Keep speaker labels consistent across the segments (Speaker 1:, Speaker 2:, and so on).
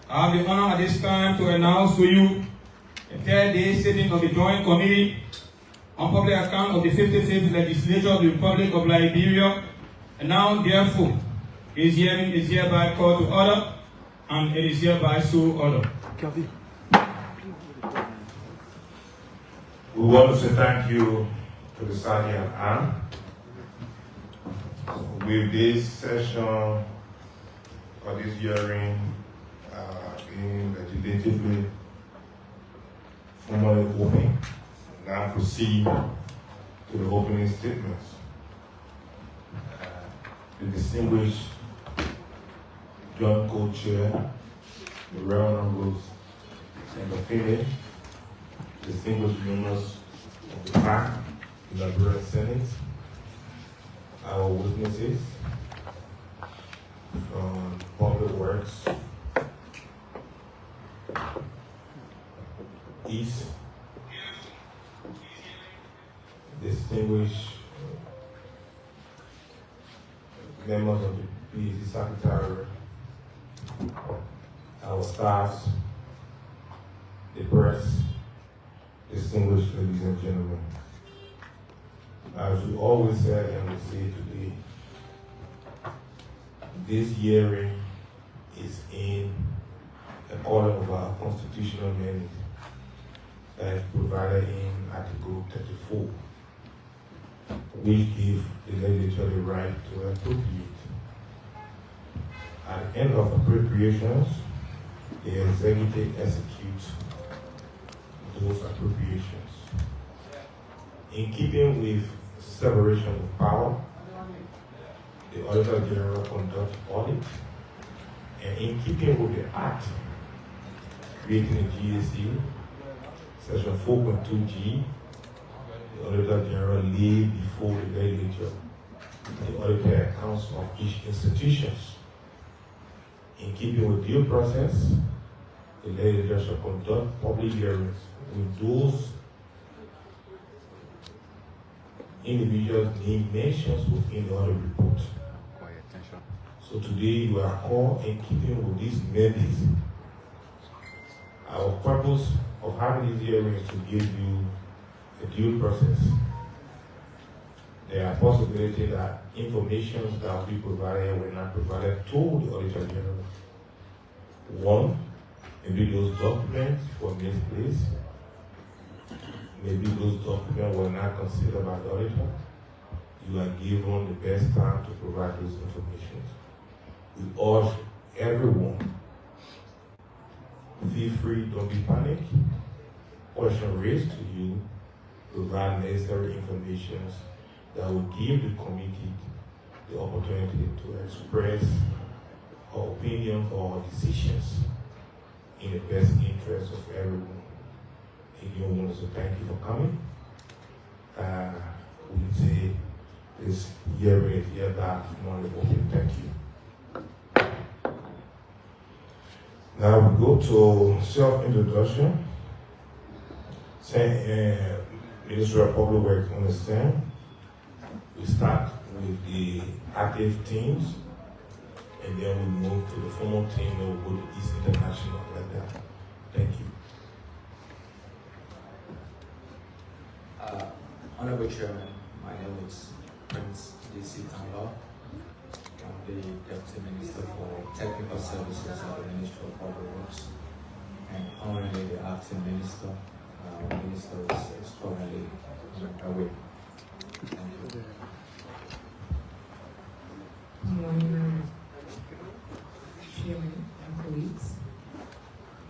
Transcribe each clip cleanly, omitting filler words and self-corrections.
Speaker 1: I have the honor at this time to announce to you the third day sitting of the Joint Committee on Public Account of the 55th Legislature of the Republic of Liberia. And now, therefore, this hearing is hereby called to order, and it is hereby so ordered.
Speaker 2: We want to say thank you to the Sergeant Anne. With this session or this hearing being legislatively formally open, now proceed to the opening statements. The distinguished Joint Co-Chair, the Reverend and the Philip, distinguished members of the PAC, the Liberian Senate, our witnesses from Public Works, East, distinguished members of the PAC Secretariat, our staffs, the press, distinguished ladies and gentlemen. As we always say and we say today, this hearing is in accordance with our constitutional mandate that is provided in Article 34, which gives the legislature the right to appropriate. At the end of appropriations, the executive executes those appropriations. In keeping with separation of power, the Auditor General conducts audit, and in keeping with the Act creating the GSC, Section 4.2G, the Auditor General laid before the legislature the audited accounts of each institution. In keeping with due process, the legislature shall conduct public hearings with those individuals named mentions within the audit report. So today you are called in keeping with this mandate. Our purpose of having this hearing is to give you a due process. There are possibilities that information that will be provided will not provided to the Auditor General. One, maybe those documents were misplaced. Maybe those documents were not considered by the auditor. You are given the best time to provide those information. We urge everyone, feel free, don't be panicked. Question raised to you, provide necessary information that will give the committee the opportunity to express our opinions or decisions in the best interest of everyone. Again, we want to thank you for coming. We say this hearing is hereby formally open. Thank you. Now we go to self-introduction. Ministry of Public Works understand. We start with the active teams, and then we move to the formal team, and we'll go to East International like that. Thank you.
Speaker 3: Honorable Chairman, my name is Prince D.C. Tangla. I'm the Deputy Minister for Technical Services at the Ministry of Public Works, and currently the Acting Minister. Minister is currently away. Thank you.
Speaker 4: Good morning, Chairman and colleagues.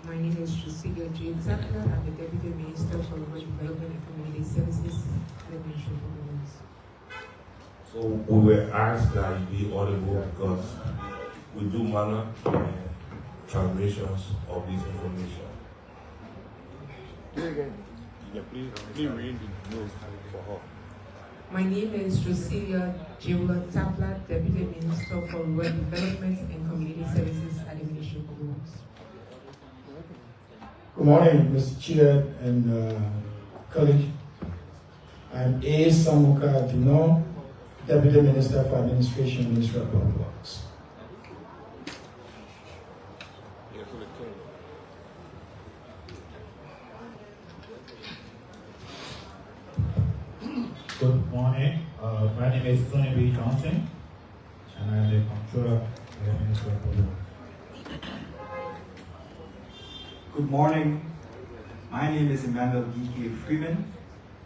Speaker 4: My name is Jusilia J. Tucker. I'm the Deputy Minister for Rural Development and Community Services at the Ministry of Public Works.
Speaker 2: So we were asked that you be audible because we do manner translations of this information.
Speaker 5: Please read the notes for her.
Speaker 4: My name is Jusilia Jewla Tapla, Deputy Minister for Rural Development and Community Services at the Ministry of Public Works.
Speaker 6: Good morning, Mr. Chair and colleague. I'm A. Samuka Dino, Deputy Minister for Administration, Ministry of Public Works.
Speaker 5: Yes. so the king.
Speaker 7: Good morning. My name is Tony B. Johnson, and I am the Comptroller of the Ministry of Public Works.
Speaker 8: Good morning. My name is Emmanuel D.K. Freeman.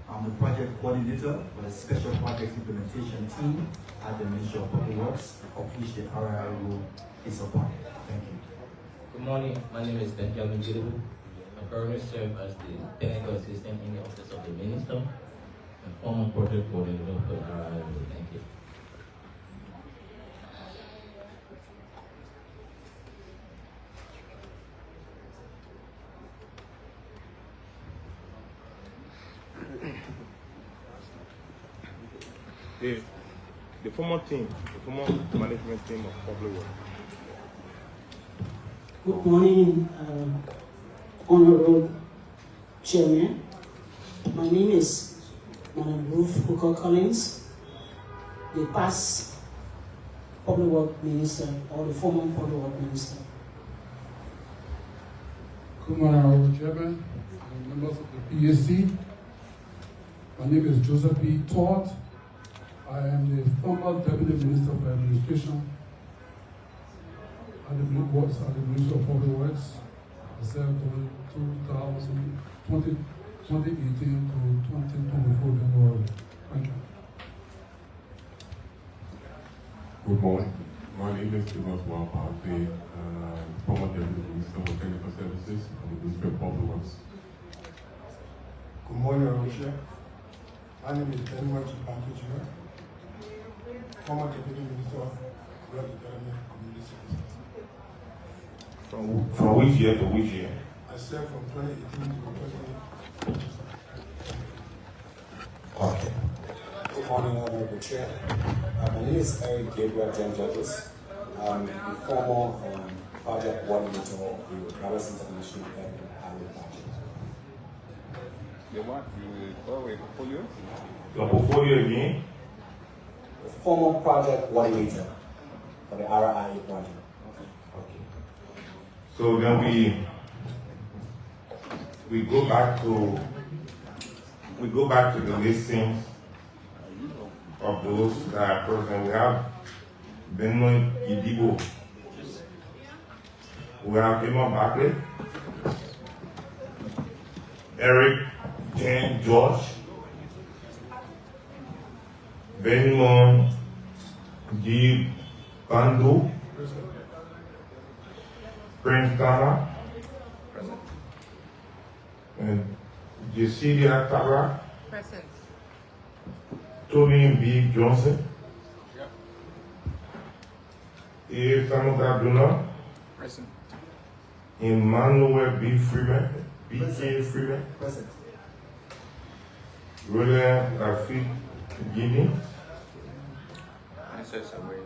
Speaker 8: I'm the project coordinator for the Special Projects Implementation Team at the Ministry of Public Works, of which the RIO is a part. Thank you.
Speaker 9: Good morning, my name is Benjamin Gidibu. I currently serve as the technical assistant in the office of the minister and former project coordinator for the RIO. Thank you.
Speaker 5: The former team, the former management team of Public Works.
Speaker 10: Good morning, Honorable Chairman. My name is Madam Ruth Hooker Collins, the past Public Works Minister or the former Public Works Minister.
Speaker 11: Good morning, Honorable Chairman and members of the PAC. My name is Joseph B. Todd. I am the former Deputy Minister for Administration at the Ministry of Public Works. I served from 2018 to 2024 January. Thank you.
Speaker 12: Good morning. My name is Thomas Wapate, former Deputy Minister for Technical Services of the Ministry of Public Works.
Speaker 6: Good morning, Honorable Chair. My name is Benjamin Chipanto Jr., former Deputy Minister of Rural Development and Community Services.
Speaker 2: From which year to which year?
Speaker 6: I served from 2018 to 2020.
Speaker 2: Okay.
Speaker 13: Good morning, Honorable Chair. My name is Eric Gabriel John Judges. I'm the former project coordinator of the Brothers International Urban Highway Project.
Speaker 5: The what? The portfolio?
Speaker 2: Your portfolio again?
Speaker 13: The former project coordinator for the RIA project.
Speaker 2: Okay. So then we go back to the listing of those that are present. We have Benoit Idibo. We have Emma Barclay, Eric Ken George, Benjamin G. Bando, Prince Tana, and Jessica Tabra,
Speaker 4: Present.
Speaker 2: Tony B. Johnson, A. Samuel Abdullah,
Speaker 5: Present.
Speaker 2: Emmanuel B. Freeman, B.K. Freeman,
Speaker 8: Present.
Speaker 2: William Lafitte Gini,
Speaker 3: It's a way.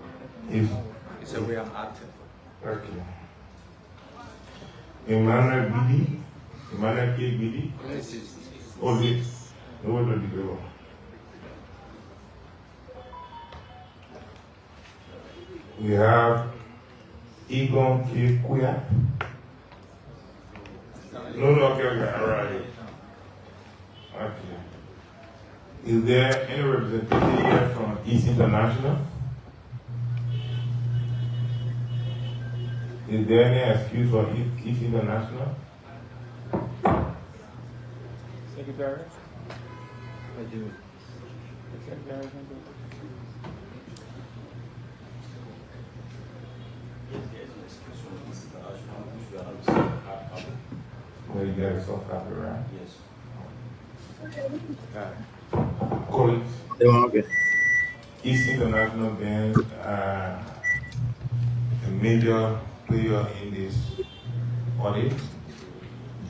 Speaker 2: is
Speaker 3: It's a way I'm active.
Speaker 2: okay. Emmanuel Bidi, Emmanuel K. Bidi,
Speaker 3: This is
Speaker 2: oh this, no one to go. We have Egon K. Kuya. No, okay, all right. Okay. Is there any representative here from East International? Is there any excuse for East International?
Speaker 5: Secretary? I do. Secretary?
Speaker 2: Well, you got a soft copy, right?
Speaker 3: yes.
Speaker 2: Colleagues,
Speaker 7: Okay.
Speaker 2: East International being a major player in this audit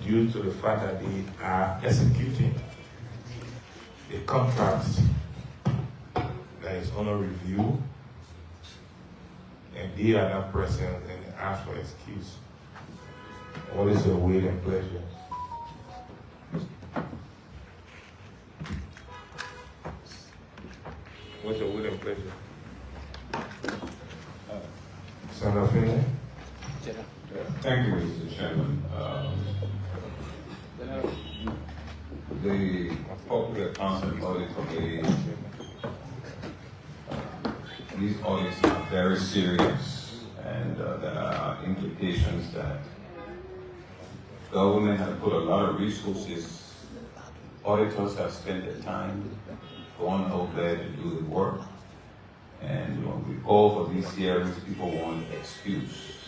Speaker 2: due to the fact that they are executing the contracts that is under review and they are not present and they ask for excuse. What is your will and pleasure? What's your will and pleasure? Senator Finley?
Speaker 14: Thank you, Mr. Chairman. The Public Accounts and Audit Committee, these audits are very serious, and there are implications that government has put a lot of resources. Auditors have spent their time going out there to do the work, and when we call for these hearings, people want an excuse.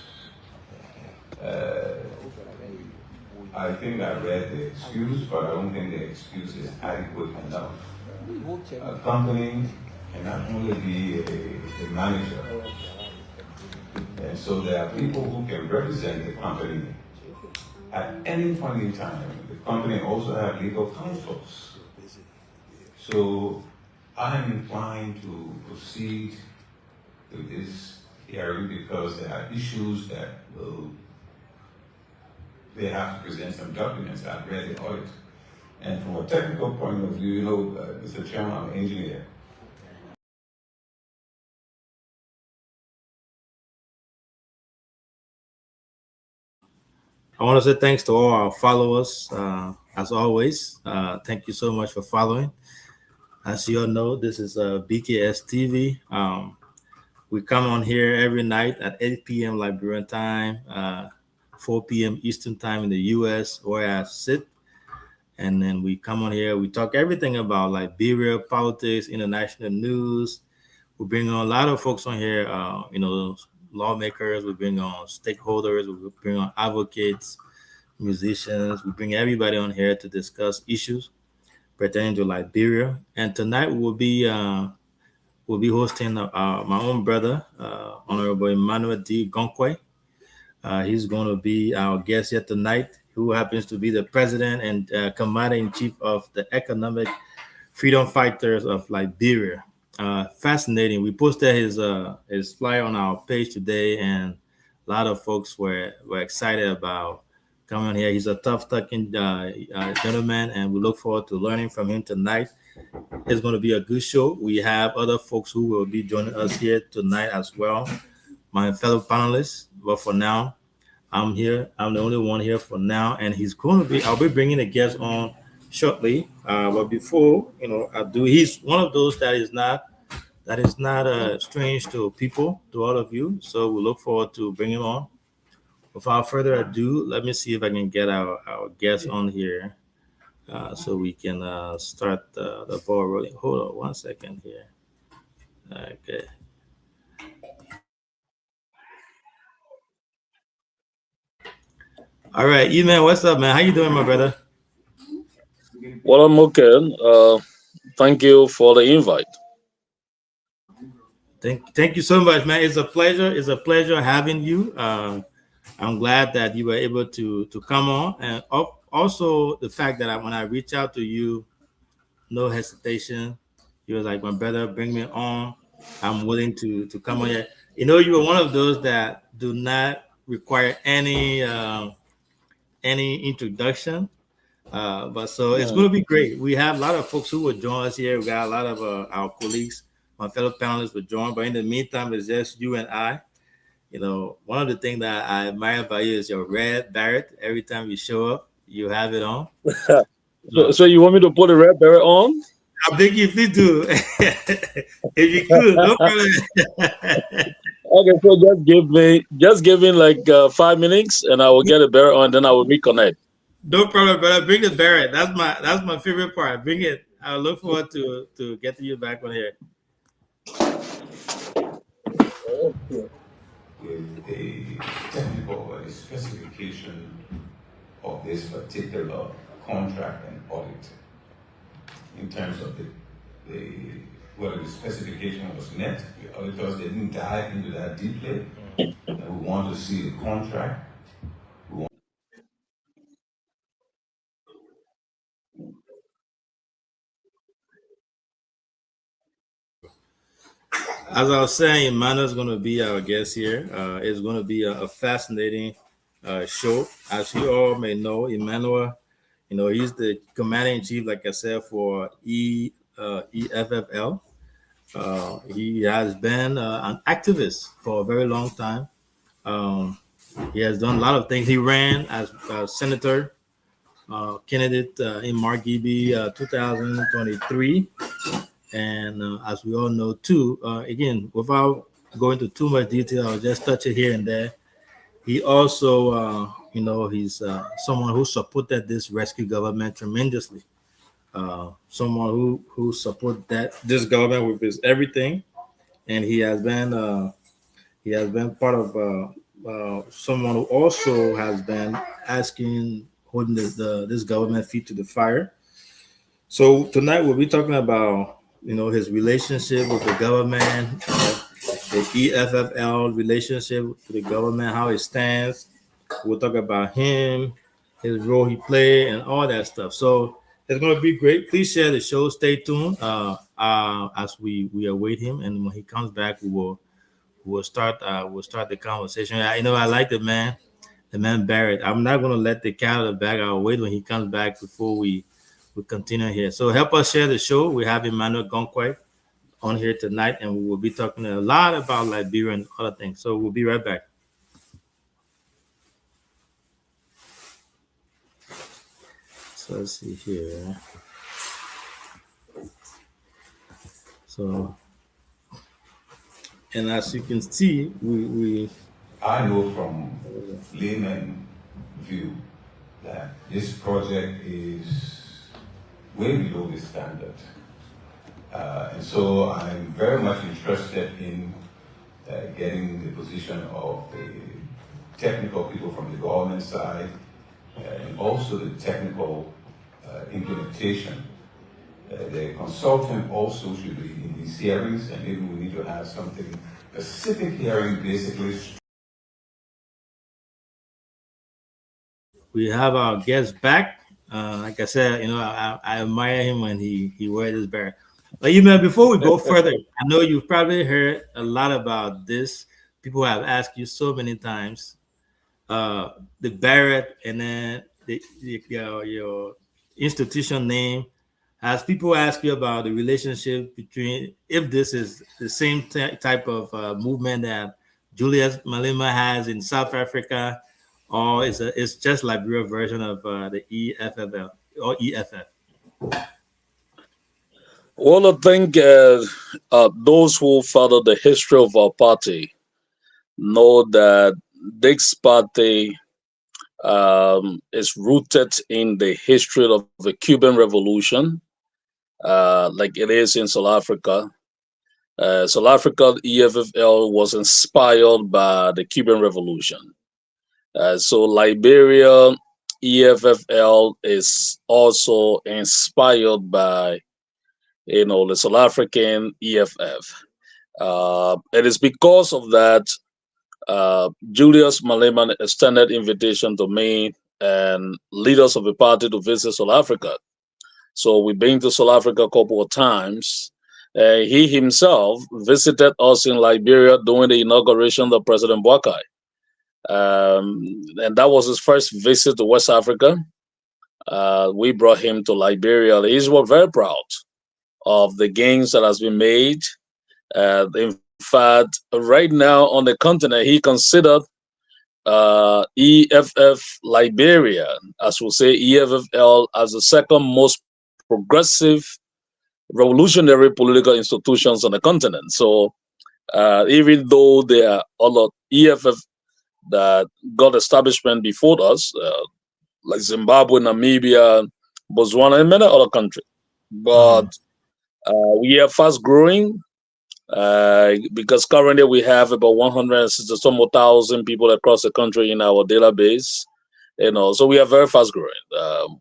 Speaker 14: I think I read the excuse, but I don't think the excuse is adequate enough. A company cannot only be a manager, and so there are people who can represent the company at any point in time. The company also have legal counsels. So I'm inclined to proceed with this hearing because there are issues that they have to present some documents. I've read the audit. And from a technical point of view, Mr. Chairman, I'm an engineer.
Speaker 15: I want to say thanks to all our followers, as always. Thank you so much for following. As you all know, this is BKS TV. We come on here every night at 8 p.m. Liberian time, 4 p.m. Eastern time in the U.S., where I sit. And then we come on here, we talk everything about Liberia, politics, international news. We bring on a lot of folks on here, lawmakers, we bring on stakeholders, we bring on advocates, musicians. We bring everybody on here to discuss issues pertaining to Liberia. And tonight we'll be hosting my own brother, Honorable Emmanuel D. Gonkwe. He's going to be our guest here tonight, who happens to be the president and commander-in-chief of the Economic Freedom Fighters of Liberia. Fascinating. We posted his flyer on our page today, and a lot of folks were excited about coming on here. He's a tough-talking gentleman, and we look forward to learning from him tonight. It's going to be a good show. We have other folks who will be joining us here tonight as well, my fellow panelists. But for now, I'm here. I'm the only one here for now, and I'll be bringing a guest on shortly. But before, I do, he's one of those that is not strange to people, to all of you. So we look forward to bringing him on. Without further ado, let me see if I can get our guest on here, so we can start the ball rolling. Hold on 1 second here. Okay. All right, man, what's up, man? How you doing, my brother?
Speaker 16: Well, I'm okay. Thank you for the invite.
Speaker 15: Thank you so much, man. It's a pleasure. It's a pleasure having you. I'm glad that you were able to come on, and also the fact that when I reached out to you, no hesitation. You were like, my brother, bring me on. I'm willing to come on here. You were one of those that do not require any introduction. But so it's going to be great. We have a lot of folks who will join us here. We got a lot of our colleagues, my fellow panelists will join. But in the meantime, it's just you and I. One of the things that I admire about you is your red beret. Every time you show up, you have it on.
Speaker 16: So you want me to put a red beret on?
Speaker 15: I think if you do, if you could, no problem.
Speaker 16: Okay, so just give me like 5 minutes, and I will get a beret on. Then I will reconnect.
Speaker 15: No problem, brother. Bring the beret. That's my favorite part. Bring it. I look forward to getting you back on here.
Speaker 14: With a technical or a specification of this particular contract and audit, in terms of whether the specification was met. The auditors didn't dive into that deeply, and we want to see the contract.
Speaker 15: As I was saying, Emmanuel is going to be our guest here. It's going to be a fascinating show. As you all may know, Emmanuel, he's the commander-in-chief, like I said, for EFFL. He has been an activist for a very long time. He has done a lot of things. He ran as senator candidate in Margibi 2023. And as we all know too, again, without going into too much detail, I'll just touch it here and there. He also, he's someone who supported this rescue government tremendously. Someone who support this government with his everything, and he has been part of someone who also has been holding this government feet to the fire. So tonight we'll be talking about his relationship with the government, the EFFL relationship with the government, how it stands. We'll talk about him, his role he played, and all that stuff. So it's going to be great. Please share the show. Stay tuned as we await him, and when he comes back, we'll start the conversation. I like the man Barrett. I'm not going to let the cat out of the bag. I'll wait when he comes back before we continue here. So help us share the show. We have Emmanuel Gonquay on here tonight, and we will be talking a lot about Liberia and other things. So we'll be right back. So let's see here. So, and as you can see,
Speaker 14: I know from layman view that this project is way below the standard. And so I'm very much interested in getting the position of the technical people from the government side and also the technical implementation. The consultant also should be in these hearings, and maybe we need to have something, a civic hearing basically.
Speaker 15: We have our guest back. Like I said, I admire him when he wears his beret. But before we go further, I know you've probably heard a lot about this. People have asked you so many times, the beret, and then your institution name. As people ask you about the relationship between, if this is the same type of movement that Julius Malema has in South Africa, or it's just Liberia version of the EFFL or EFF?
Speaker 16: Well, I think those who follow the history of our party know that this party is rooted in the history of the Cuban Revolution, like it is in South Africa. South Africa, EFFL was inspired by the Cuban Revolution. So Liberia, EFFL is also inspired by the South African EFF. It is because of that Julius Malema extended invitation to me and leaders of the party to visit South Africa. So we've been to South Africa a couple of times. He himself visited us in Liberia during the inauguration of President Boakai. And that was his first visit to West Africa. We brought him to Liberia. He's very proud of the gains that has been made. In fact, right now on the continent, he considered EFF Liberia, as we'll say, EFFL, as the second most progressive revolutionary political institutions on the continent. So even though there are other EFF that got establishment before us, like Zimbabwe, Namibia, Botswana, and many other countries, but we are fast growing because currently we have about 160,000 people across the country in our database. So we are very fast growing.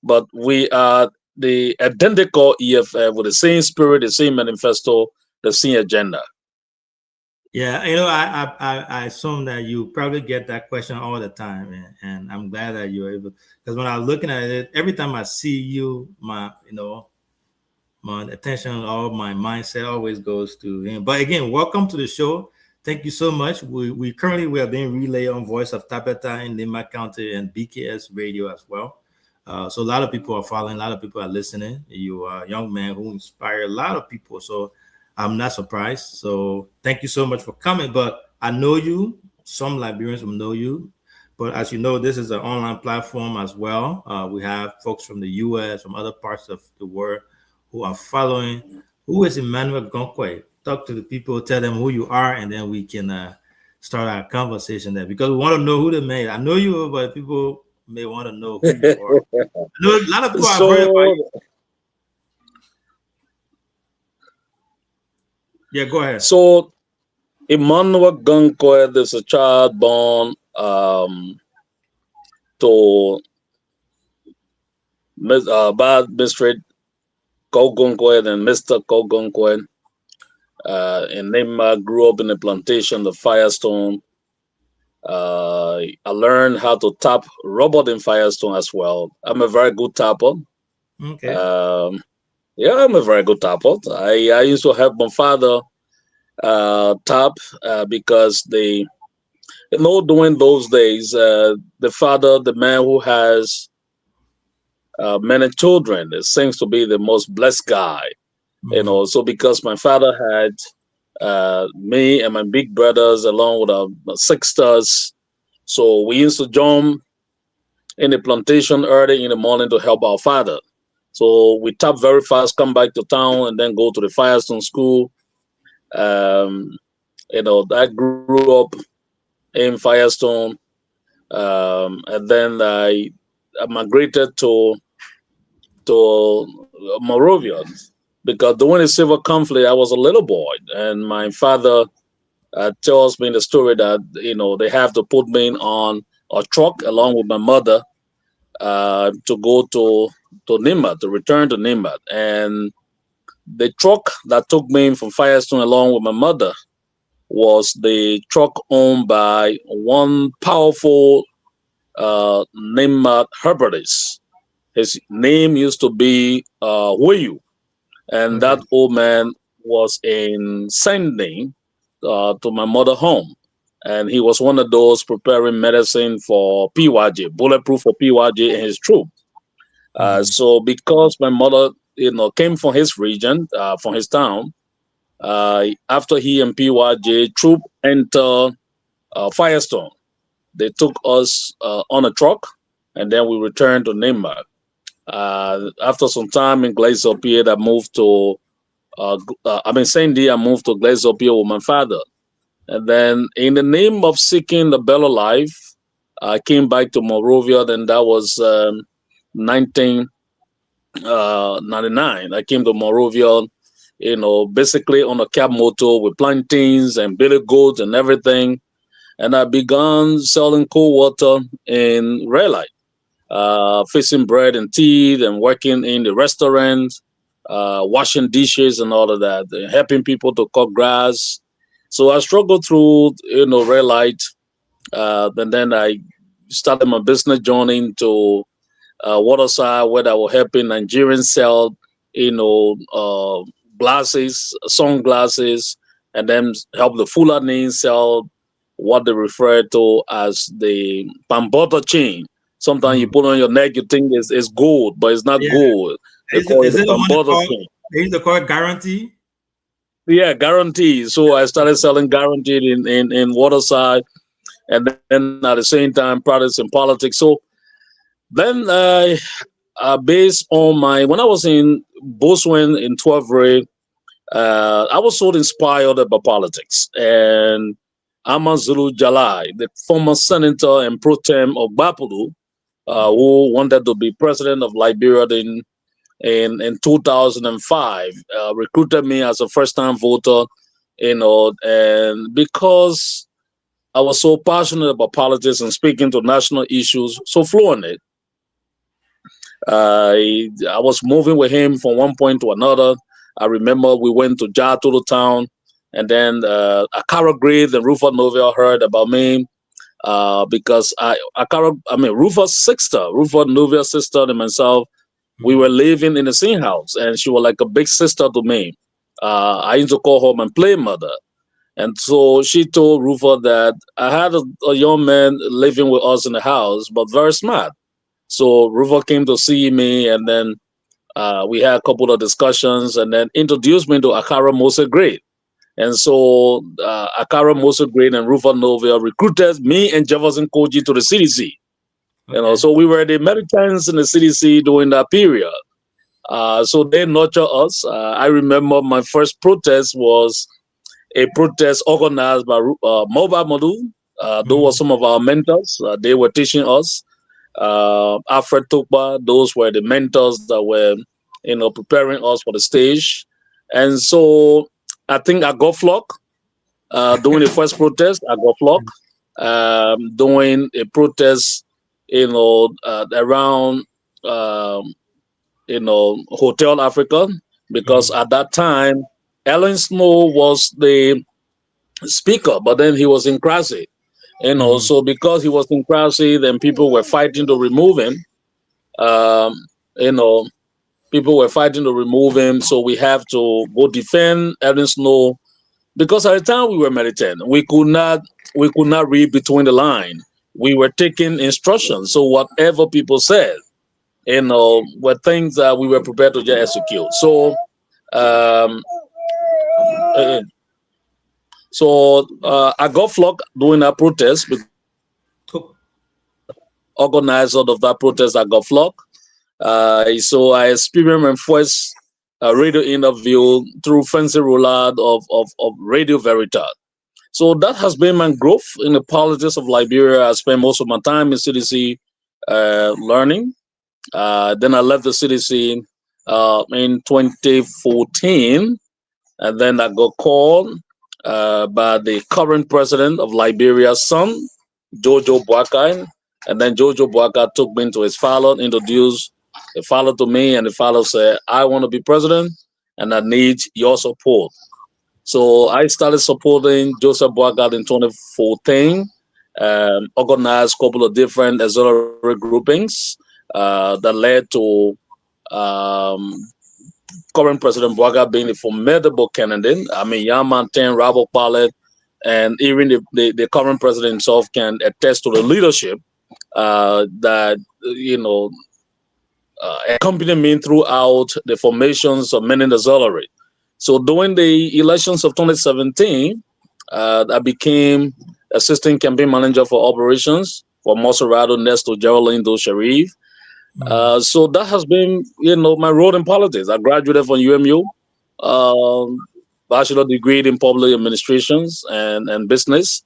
Speaker 16: But we are the identical EFF with the same spirit, the same manifesto, the same agenda.
Speaker 15: Yeah, I assume that you probably get that question all the time, and I'm glad that you're able. Because when I was looking at it, every time I see you, my attention or my mindset always goes to him. But again, welcome to the show. Thank you so much. We currently are being relayed on Voice of Tabata in Lima County and BKS Radio as well. So a lot of people are following, a lot of people are listening. You are a young man who inspired a lot of people. So I'm not surprised. So thank you so much for coming. But I know you some Liberians will know you, but as you know, this is an online platform as well. We have folks from the U.S., from other parts of the world who are following. Who is Emmanuel Gonkwe? Talk to the people, tell them who you are, and then we can start our conversation there, because we want to know who the man. I know you, but people may want to know who you are. I know a lot of people have heard about you. Yeah, go ahead.
Speaker 16: So, Emmanuel Gonkwe is a child born to Bad Mr. Kogonkwe and Mr. Kogonkwe. And Nema grew up in a plantation, the Firestone. I learned how to tap robot in Firestone as well. I'm a very good tapper.
Speaker 15: Okay.
Speaker 16: Yeah, I'm a very good tapper. I used to help my father tap because during those days, the father, the man who has many children, it seems to be the most blessed guy. So because my father had me and my big brothers along with my sisters, so we used to jump in the plantation early in the morning to help our father. So we tap very fast, come back to town, and then go to the Firestone school. I grew up in Firestone, and then I migrated to Monrovia, because during the civil conflict, I was a little boy, and my father tells me the story that they have to put me on a truck along with my mother to go to Nimba, to return to Nimba. And the truck that took me from Firestone along with my mother was the truck owned by one powerful Nimba herbalist. His name used to be Wayu. And that old man was in sending to my mother home. And he was one of those preparing medicine for PYJ, bulletproof for PYJ and his troop. So because my mother, came from his region, from his town, after he and PYJ troop entered Firestone, they took us on a truck, and then we returned to Nimba. After some time in Glacier, I moved to Sandy. I moved to Glacier with my father, and then in the name of seeking the better life, I came back to Monrovia. Then that was 1999. I came to Monrovia, basically on a cab motor with plantains and billy goats and everything, and I began selling cold water in Red Light. Fixing bread and tea and working in the restaurant, washing dishes and all of that, and helping people to cut grass. So I struggled through, Red Light, and then I started my business journey into Waterside, where I was helping Nigerians sell, glasses, sunglasses, and then help the Fulani sell what they refer to as the Pambota chain. Sometimes you put on your neck, you think it's gold, but it's not gold. They
Speaker 15: Is it they used to call it guarantee?
Speaker 16: Yeah, guaranteed. So I started selling guaranteed in Waterside, and then at the same time practicing politics. So then based on when I was in Boswin in 12th grade, I was so inspired about politics. And Amazulu Jalai, the former senator and pro tem of Bapuru, who wanted to be president of Liberia in 2005, recruited me as a first-time voter, and because I was so passionate about politics and speaking to national issues so fluently, I was moving with him from one point to another. I remember we went to Jatulu town, and then Akara Grade and Rufus Novia heard about me. Because Rufus' sister, Rufus Novia's sister and myself, we were living in the same house, and she was like a big sister to me. I used to call her my play mother. And so she told Rufus that I had a young man living with us in the house, but very smart. So Rufus came to see me, and then we had a couple of discussions, and then introduced me to Akara Mose Great. And so Akara Mosa Green and Rufa Novia recruited me and Jefferson Koji to the CDC. You know, so we were the Americans in the CDC during that period. So they nurture us. I remember my first protest was a protest organized by Moba Madu. Those were some of our mentors. They were teaching us. Alfred Tukba, those were the mentors that were, you know, preparing us for the stage. And so I think I got flock during the first protest. I got flock doing a protest, you know, around, you know, Hotel Africa, because at that time, Ellen Snow was the speaker, but then he was in Krasi. You know, so because he was in Krasi, then people were fighting to remove him. You know, people were fighting to remove him, so we have to go defend Ellen Snow, because at the time we were militant. We could not read between the line. We were taking instructions. So whatever people said, you know, were things that we were prepared to just execute. So I got flogged during that protest. Organized out of that protest, I got flogged. So I experienced my first radio interview through Fancy Roulade of Radio Veritas. So that has been my growth in the politics of Liberia. I spent most of my time in CDC learning. Then I left the CDC in 2014, and then I got called by the current president of Liberia's son, Jojo Boakai. And then Jojo Boakai took me to his father, introduced the father to me, and the father said, I want to be president, and I need your support. So I started supporting Joseph Boakai in 2014, organized a couple of different auxiliary groupings that led to current President Boakai being a formidable candidate. I mean, Yaman 10, Rabo Palet, and even the current president himself can attest to the leadership that, you know, accompanied me throughout the formations of many auxiliary. So during the elections of 2017, I became assistant campaign manager for operations for Monserrato next to Geraldine Do Sharif. So that has been, you know, my role in politics. I graduated from UMU, bachelor degree in public administrations and business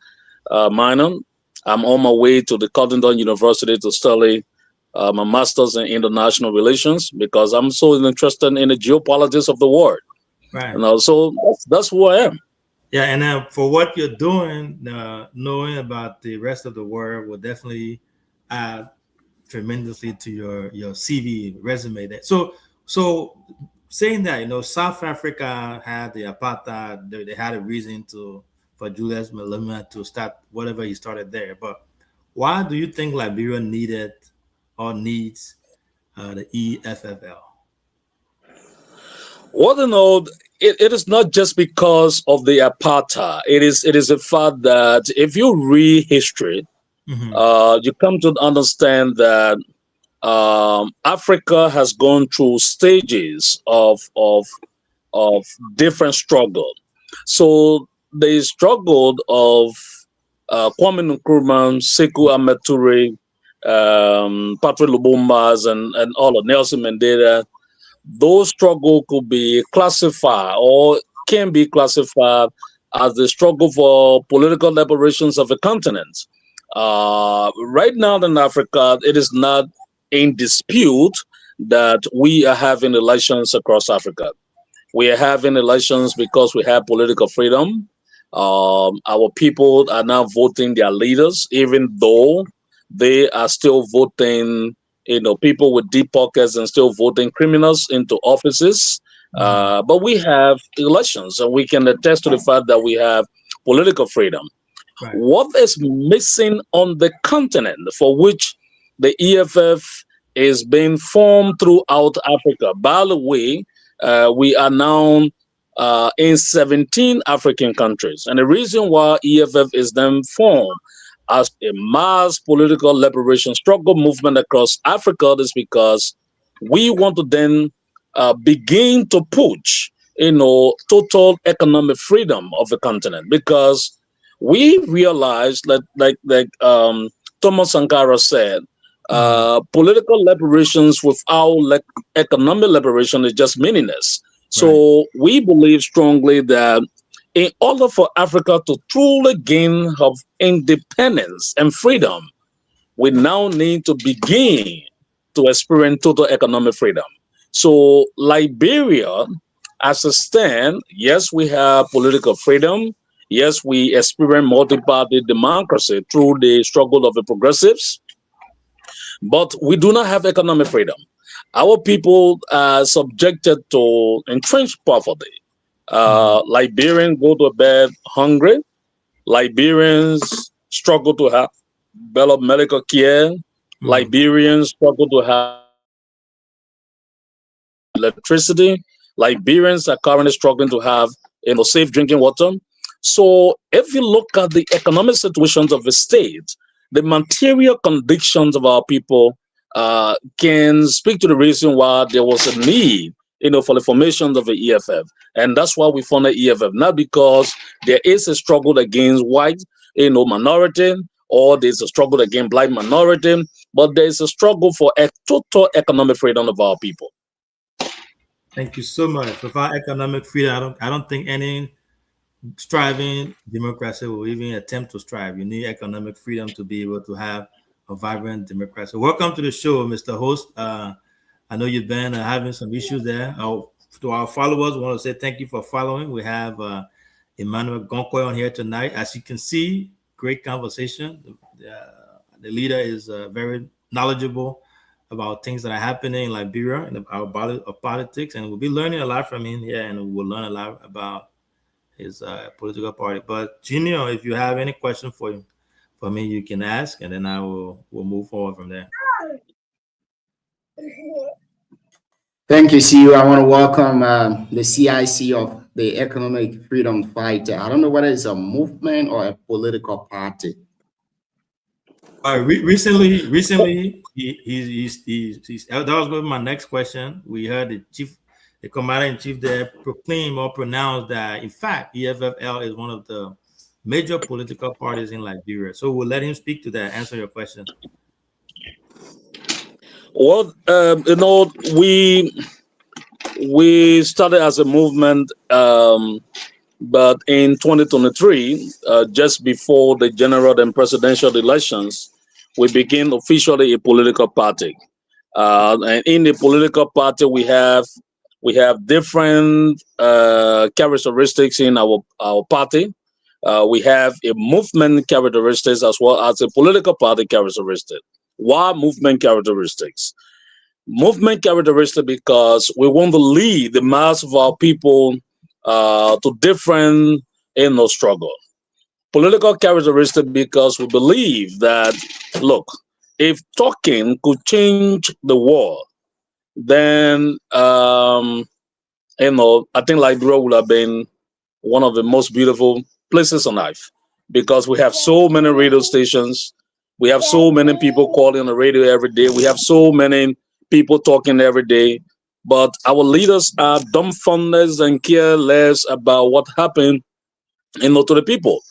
Speaker 16: minor. I'm on my way to the Cottington University to study my master's in international relations, because I'm so interested in the geopolitics of the world.
Speaker 15: Right.
Speaker 16: You know, so that's who I am.
Speaker 15: Yeah, and for what you're doing, knowing about the rest of the world will definitely add tremendously to your CV resume. There. So saying that, you know, South Africa had the apartheid. They had a reason for Julius Malema to start whatever he started there. But why do you think Liberia needed or needs the EFFL?
Speaker 16: Well, you know, it is not just because of the apartheid. It is a fact that if you read history, you come to understand that Africa has gone through stages of different struggle. So the struggle of Kwame Nkrumah, Sekou Ahmed Toure, Patrick Lumumba, and all of Nelson Mandela, those struggles could be classified or can be classified as the struggle for political liberations of a continent. Right now in Africa, it is not in dispute that we are having elections across Africa. We are having elections because we have political freedom. Our people are now voting their leaders, even though they are still voting, you know, people with deep pockets and still voting criminals into offices. But we have elections, and we can attest to the fact that we have political freedom. Right. What is missing on the continent, for which the EFF is being formed throughout Africa? By the way, we are now in 17 African countries. And the reason why EFF is then formed as a mass political liberation struggle movement across Africa is because we want to then begin to push total economic freedom of the continent, because we realized that, like Thomas Sankara said, political liberations without economic liberation is just meaningless. So we believe strongly that in order for Africa to truly gain her independence and freedom, we now need to begin to experience total economic freedom. So Liberia, as a stand, yes, we have political freedom. Yes, we experience multi-party democracy through the struggle of the progressives, but we do not have economic freedom. Our people are subjected to entrenched poverty. Liberians go to bed hungry. Liberians struggle to have better medical care. Liberians struggle to have electricity. Liberians are currently struggling to have safe drinking water. So if you look at the economic situations of the state, the material conditions of our people can speak to the reason why there was a need for the formation of the EFF. And that's why we funded EFF, not because there is a struggle against white minority, or there's a struggle against black minority, but there's a struggle for a total economic freedom of our people.
Speaker 15: Thank you so much. Without economic freedom, I don't think any striving democracy will even attempt to strive. You need economic freedom to be able to have a vibrant democracy. Welcome to the show, Mr. Host. I know you've been having some issues there. To our followers, we want to say thank you for following. We have Emmanuel Gonkoy on here tonight. As you can see, great conversation. The leader is very knowledgeable about things that are happening in Liberia and about politics, and we'll be learning a lot from him here, and we'll learn a lot about his political party. But Junior, if you have any question for me, you can ask, and then we'll move forward from there.
Speaker 17: Thank you, CEO. I want to welcome the CIC of the Economic Freedom Fighter. I don't know whether it's a movement or a political party.
Speaker 15: Recently, that was going to be my next question. We heard the commander-in-chief there proclaim or pronounce that, in fact, EFFL is one of the major political parties in Liberia. So we'll let him speak to that, answer your question.
Speaker 16: Well, we started as a movement, but in 2023, just before the general and presidential elections, we became officially a political party. And in the political party, we have different characteristics in our party. We have a movement characteristics as well as a political party characteristic. Why movement characteristics? Movement characteristic because we want to lead the mass of our people to different struggle. Political characteristic because we believe that, look, if talking could change the world, then I think Liberia would have been one of the most beautiful places on earth, because we have so many radio stations, we have so many people calling on the radio every day, we have so many people talking every day, but our leaders are dumbfounded and care less about what happened to the people.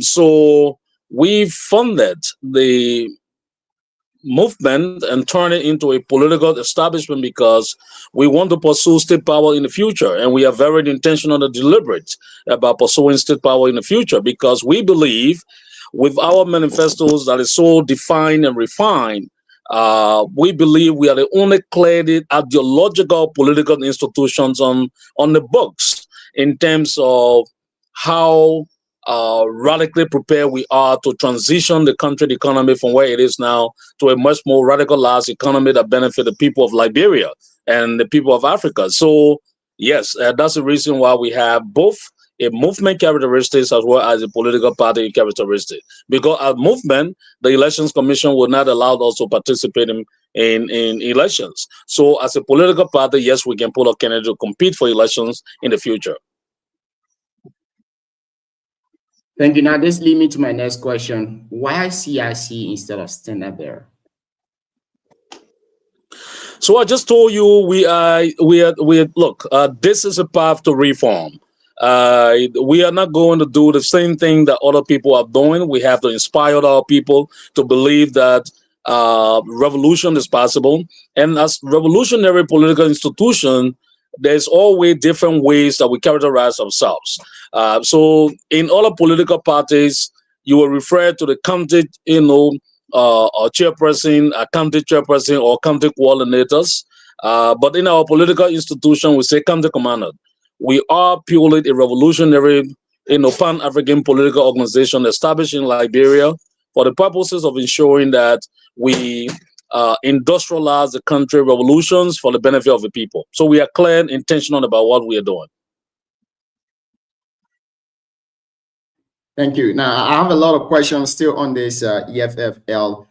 Speaker 16: So we funded the movement and turn it into a political establishment because we want to pursue state power in the future, and we are very intentional and deliberate about pursuing state power in the future, because we believe with our manifestos that is so defined and refined, we believe we are the only cleared ideological political institutions on the books in terms of how radically prepared we are to transition the country economy from where it is now to a much more radicalized economy that benefits the people of Liberia and the people of Africa. So yes, that's the reason why we have both a movement characteristics as well as a political party characteristic. Because as movement, the Elections Commission will not allow us to participate in elections. So as a political party, yes, we can put a candidate to compete for elections in the future.
Speaker 17: Thank you. Now, this leads me to my next question. Why CIC instead of Standard Bearer?
Speaker 16: So I just told you look, this is a path to reform. We are not going to do the same thing that other people are doing. We have to inspire our people to believe that revolution is possible. And as revolutionary political institution, there's always different ways that we characterize ourselves. So in other political parties, you will refer to the county, or chairperson, a county chairperson, or county coordinators. But in our political institution, we say county commander. We are purely a revolutionary, pan-African political organization established in Liberia for the purposes of ensuring that we industrialize the country, revolutions for the benefit of the people. So we are clear and intentional about what we are doing.
Speaker 17: Thank you. Now, I have a lot of questions still on this EFFL.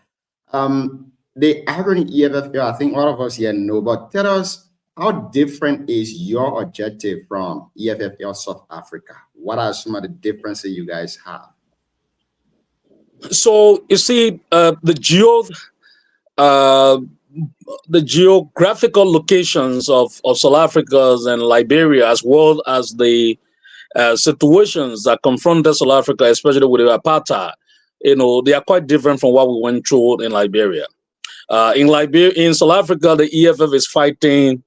Speaker 17: The acronym EFFL, I think all of us here know, but tell us, how different is your objective from EFFL South Africa? What are some of the differences you guys have?
Speaker 16: So you see, the geographical locations of South Africa and Liberia, as well as the situations that confronted South Africa, especially with the apartheid, they are quite different from what we went through in Liberia. In South Africa, the EFF is fighting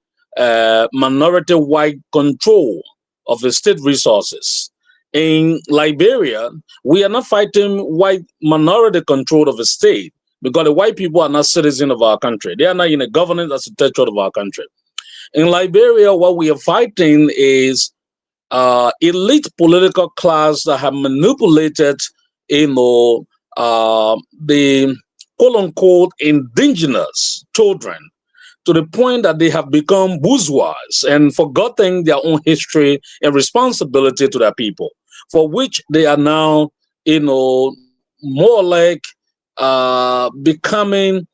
Speaker 16: minority white control of the state resources. In Liberia, we are not fighting white minority control of the state because the white people are not citizens of our country. They are not in the governance as a territory of our country. In Liberia, what we are fighting is elite political class that have manipulated, the quote-unquote indigenous children to the point that they have become bourgeois and forgotten their own history and responsibility to their people, for which they are now, more like becoming,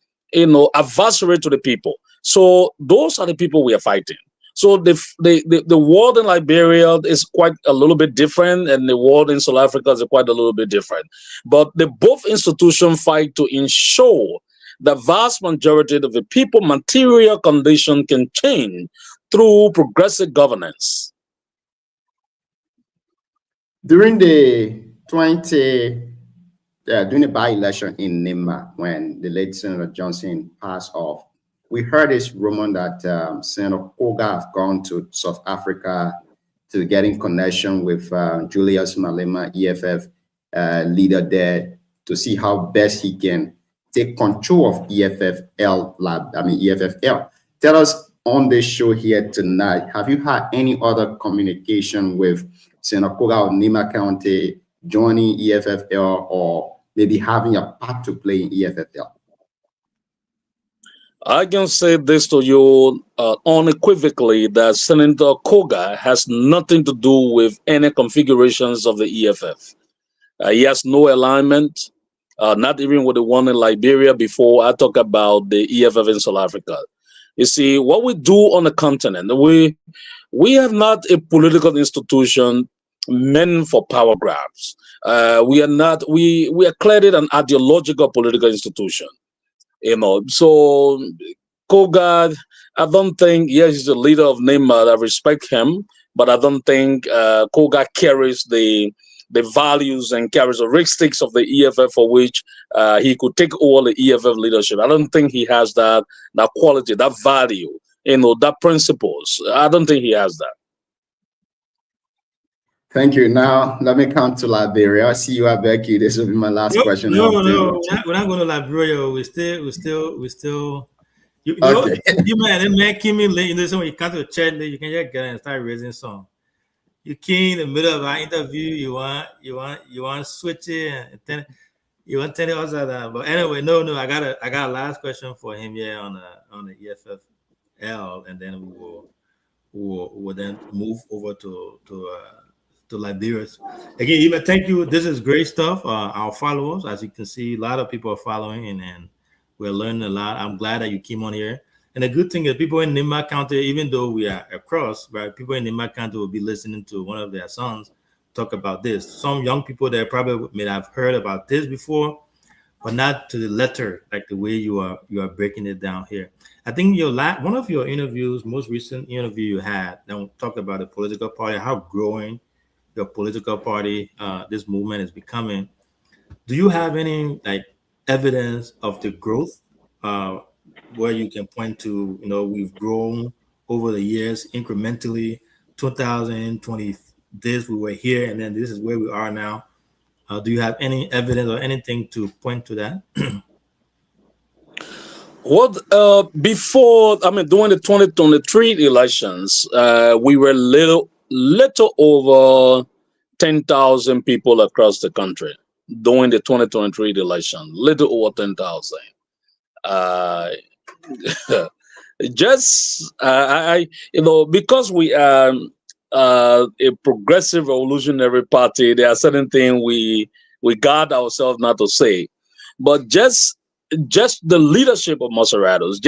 Speaker 16: adversary to the people. So those are the people we are fighting. So the world in Liberia is quite a little bit different, and the world in South Africa is quite a little bit different. But the both institutions fight to ensure the vast majority of the people material condition can change through progressive governance.
Speaker 17: During the during the by-election in Nimba, when the late Senator Johnson passed off, we heard this rumor that Senator Koga has gone to South Africa to get in connection with Julius Malema, EFF leader there, to see how best he can take control of EFFL. Tell us on this show here tonight, have you had any other communication with Senator Koga of Nimba County joining EFFL, or maybe having a part to play in EFFL?
Speaker 16: I can say this to you unequivocally that Senator Koga has nothing to do with any configurations of the EFF. He has no alignment, not even with the one in Liberia before I talk about the EFF in South Africa. You see, what we do on the continent, we have not a political institution meant for power grabs. We are clearly an ideological political institution. So Koga, I don't think, yes, he's the leader of Nimba, I respect him, but I don't think Koga carries the values and characteristics of the EFF for which he could take over the EFF leadership. I don't think he has that quality, that value, that principles. I don't think he has that.
Speaker 17: Thank you. Now, let me come to Liberia. I see you are back here. This will be my last question.
Speaker 15: No, we're not going to Liberia. We still. You
Speaker 17: okay.
Speaker 15: You man came in late. So when you come to the chat late, you can just get and start raising song. You came in the middle of our interview. You want to switch it, and then you want to tell us that. But anyway, no. I got a last question for him here on the EFFL, and then we will then move over to Liberia. Again, Eva, thank you. This is great stuff. Our followers, as you can see, a lot of people are following, and we're learning a lot. I'm glad that you came on here. And the good thing is, people in Nimba County, even though we are across, right, people in Nimba County will be listening to one of their sons talk about this. Some young people that probably may have heard about this before, but not to the letter, like the way you are breaking it down here. I think one of your interviews, most recent interview you had, that talked about the political party, how growing your political party, this movement is becoming. Do you have any like evidence of the growth, where you can point to? We've grown over the years incrementally. 2020, this we were here, and then this is where we are now. Do you have any evidence or anything to point to that?
Speaker 16: Before, during the 2023 elections, we were little over 10,000 people across the country during the 2023 election, little over 10,000. Because we are a progressive revolutionary party, there are certain things we guard ourselves not to say, but just the leadership of Moserados,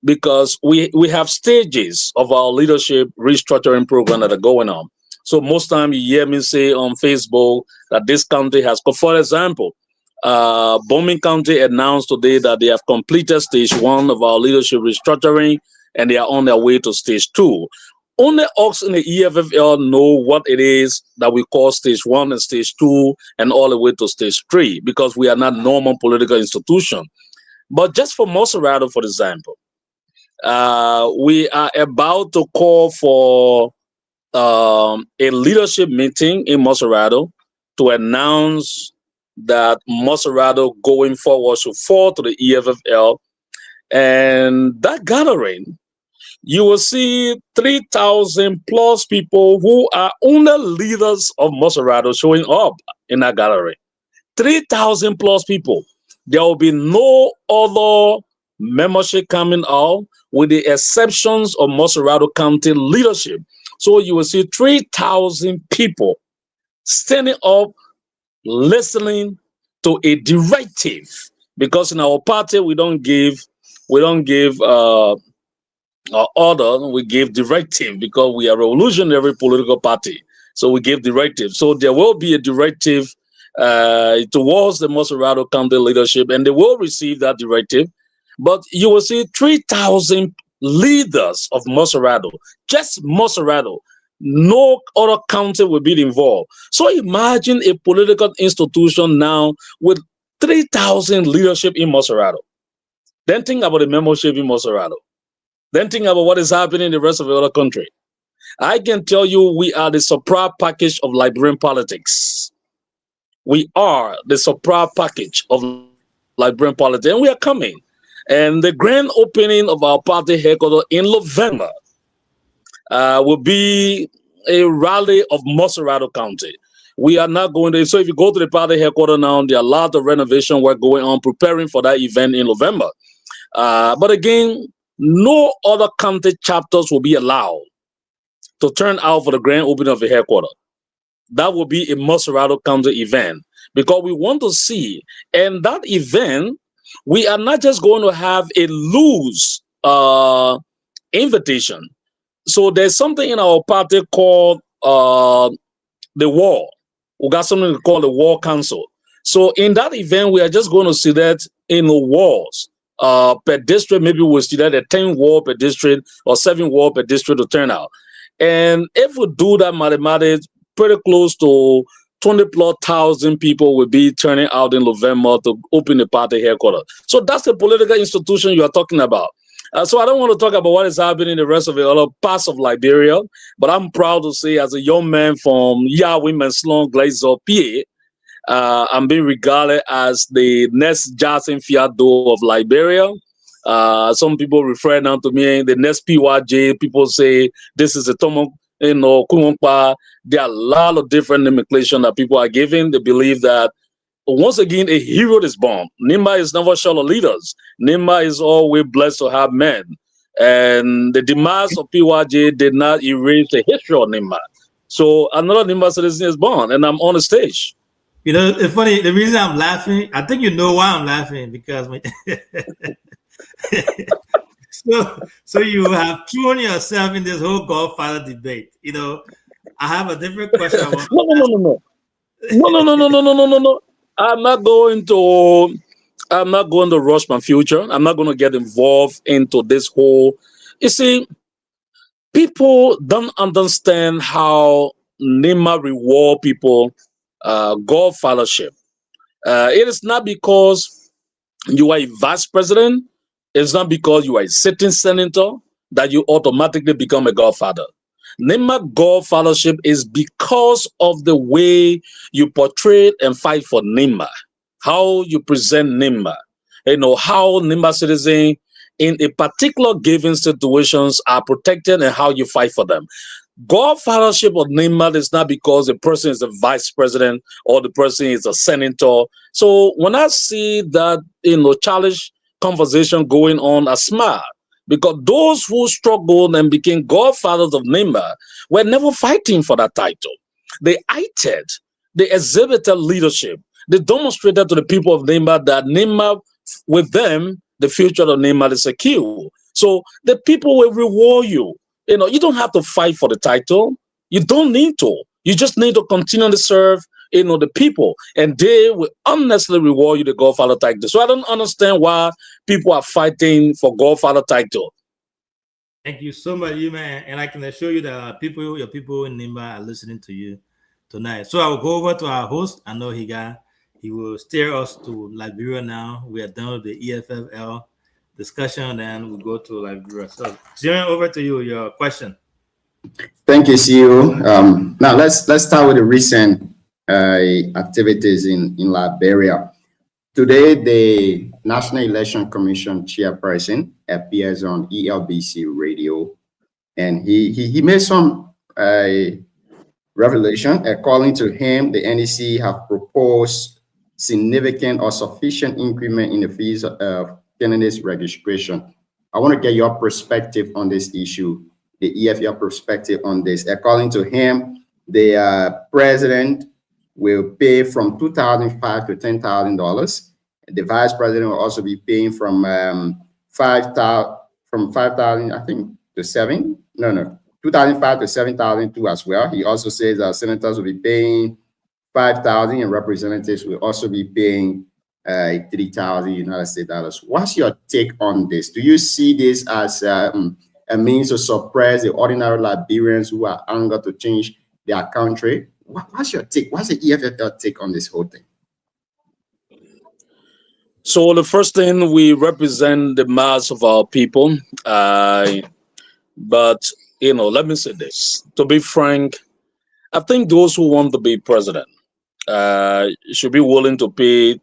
Speaker 16: because we have stages of our leadership restructuring program that are going on. So most time you hear me say on Facebook that this county has, for example, Bombing County announced today that they have completed stage 1 of our leadership restructuring, and they are on their way to stage 2. Only us in the EFFL know what it is that we call stage 1 and stage 2 and all the way to stage 3, because we are not normal political institution. But just for Moserado, for example, we are about to call for a leadership meeting in Moserado to announce that Moserado going forward should fall to the EFFL. And that gathering, you will see 3,000 plus people who are only leaders of Moserado showing up in that gathering. 3,000 plus people. There will be no other membership coming out with the exceptions of Moserado County leadership. So you will see 3,000 people standing up, listening to a directive, because in our party we don't give order, we give directive, because we are a revolutionary political party. So we give directive. So there will be a directive towards the Moserado County leadership, and they will receive that directive. But you will see 3,000 leaders of Moserado, just Moserado. No other county will be involved. So imagine a political institution now with 3,000 leadership in Moserado. Then think about the membership in Moserado. Then think about what is happening in the rest of the other country. I can tell you we are the supply package of Liberian politics. We are the supply package of Liberian politics, and we are coming. And the grand opening of our party headquarters in November will be a rally of Moserado County. We are not going to, so if you go to the party headquarters now, there are a lot of renovation work going on, preparing for that event in November. But again, no other county chapters will be allowed to turn out for the grand opening of the headquarters. That will be a Moserado County event, because we want to see, and that event, we are not just going to have a loose invitation. So there's something in our party called the War. We got something called the War Council. So in that event, we are just going to see that in the wards per district. Maybe we'll see that at 10 ward per district or 7 ward per district to turn out. And if we do that mathematics, pretty close to 20,000+ people will be turning out in November to open the party headquarters. So that's the political institution you are talking about. So I don't want to talk about what is happening in the rest of the other parts of Liberia, but I'm proud to say, as a young man from Yahweh Menslon Glazer, PA, I'm being regarded as the next Jason Fiado of Liberia. Some people refer now to me the next PYJ. People say this is a Tomo, Kumpa. There are a lot of different nomenclature that people are giving. They believe that once again, a hero is born. Nimba is never short of leaders. Nimba is always blessed to have men. And the demise of PYJ did not erase the history of Nimba. So another Nimba citizen is born, and I'm on the stage.
Speaker 15: You know, it's funny. The reason I'm laughing, I think you know why I'm laughing, because so you have thrown yourself in this whole Godfather debate. You know, I have a different question.
Speaker 16: No. I'm not going to I'm not going to rush my future. I'm not going to get involved into this whole. You see, people don't understand how NEMA reward people God fellowship. It is not because you are a vice president. It's not because you are a sitting senator that you automatically become a godfather. NEMA God fellowship is because of the way you portray and fight for NEMA, how you present NEMA, how NEMA citizens in a particular given situations are protected and how you fight for them. God fellowship of NEMA is not because the person is a vice president or the person is a senator. So when I see that, challenge conversation going on, I smile because those who struggled and became godfathers of NEMA were never fighting for that title. They acted, they exhibited leadership. They demonstrated to the people of NEMA that NEMA, with them, the future of NEMA is secure. So the people will reward you. You don't have to fight for the title. You don't need to. You just need to continue to serve, the people, and they will honestly reward you the Godfather title. So I don't understand why people are fighting for Godfather title.
Speaker 15: Thank you so much, you man. And I can assure you that your people in NEMA are listening to you tonight. So I will go over to our host. I know he will steer us to Liberia now. We are done with the EFFL discussion, and we'll go to Liberia. So, Zion, over to you. Your question.
Speaker 17: Thank you, CEO. Now let's start with the recent activities in Liberia. Today, the National Election Commission chairperson appears on ELBC radio, and he made some revelation. According to him, the NEC have proposed significant or sufficient increment in the fees of candidates registration. I want to get your perspective on this issue, the EFL perspective on this. According to him, the president will pay from $2,500 to $10,000. The vice president will also be paying from $5,000, I think, to $2,500 to $7,000 as well. He also says that senators will be paying $5,000 and representatives will also be paying $3,000 United States dollars. What's your take on this? Do you see this as a means to suppress the ordinary Liberians who are eager to change their country? What's your take? What's the EFFL take on this whole thing?
Speaker 16: So the first thing, we represent the mass of our people. But, let me say this. To be frank, I think those who want to be president should be willing to pay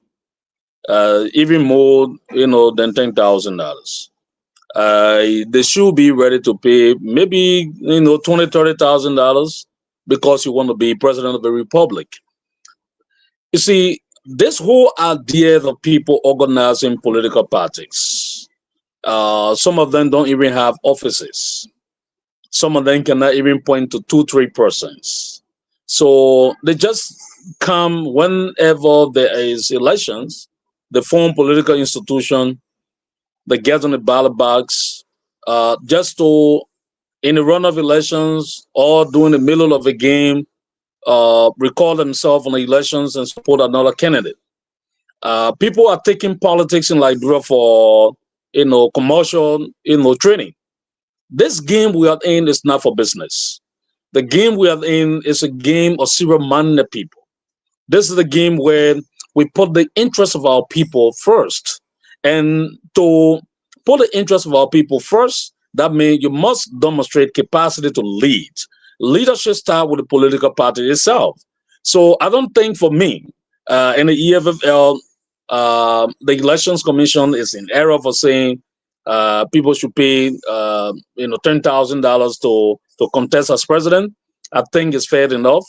Speaker 16: even more, than $10,000. They should be ready to pay maybe, $20,000, $30,000 because you want to be president of the republic. You see, this whole idea of people organizing political parties, some of them don't even have offices. Some of them cannot even point to 2-3 persons. So they just come whenever there is elections, they form political institution, they get on the ballot box, just to, in the run of elections or during the middle of a game, recall themselves on the elections and support another candidate. People are taking politics in Liberia for, commercial, training. This game we are in is not for business. The game we are in is a game of serious-minded people. This is the game where we put the interests of our people first. And to put the interests of our people first, that means you must demonstrate capacity to lead. Leadership starts with the political party itself. So I don't think for me, in the EFFL, the Elections Commission is in error for saying people should pay $10,000 to contest as president. I think it's fair enough.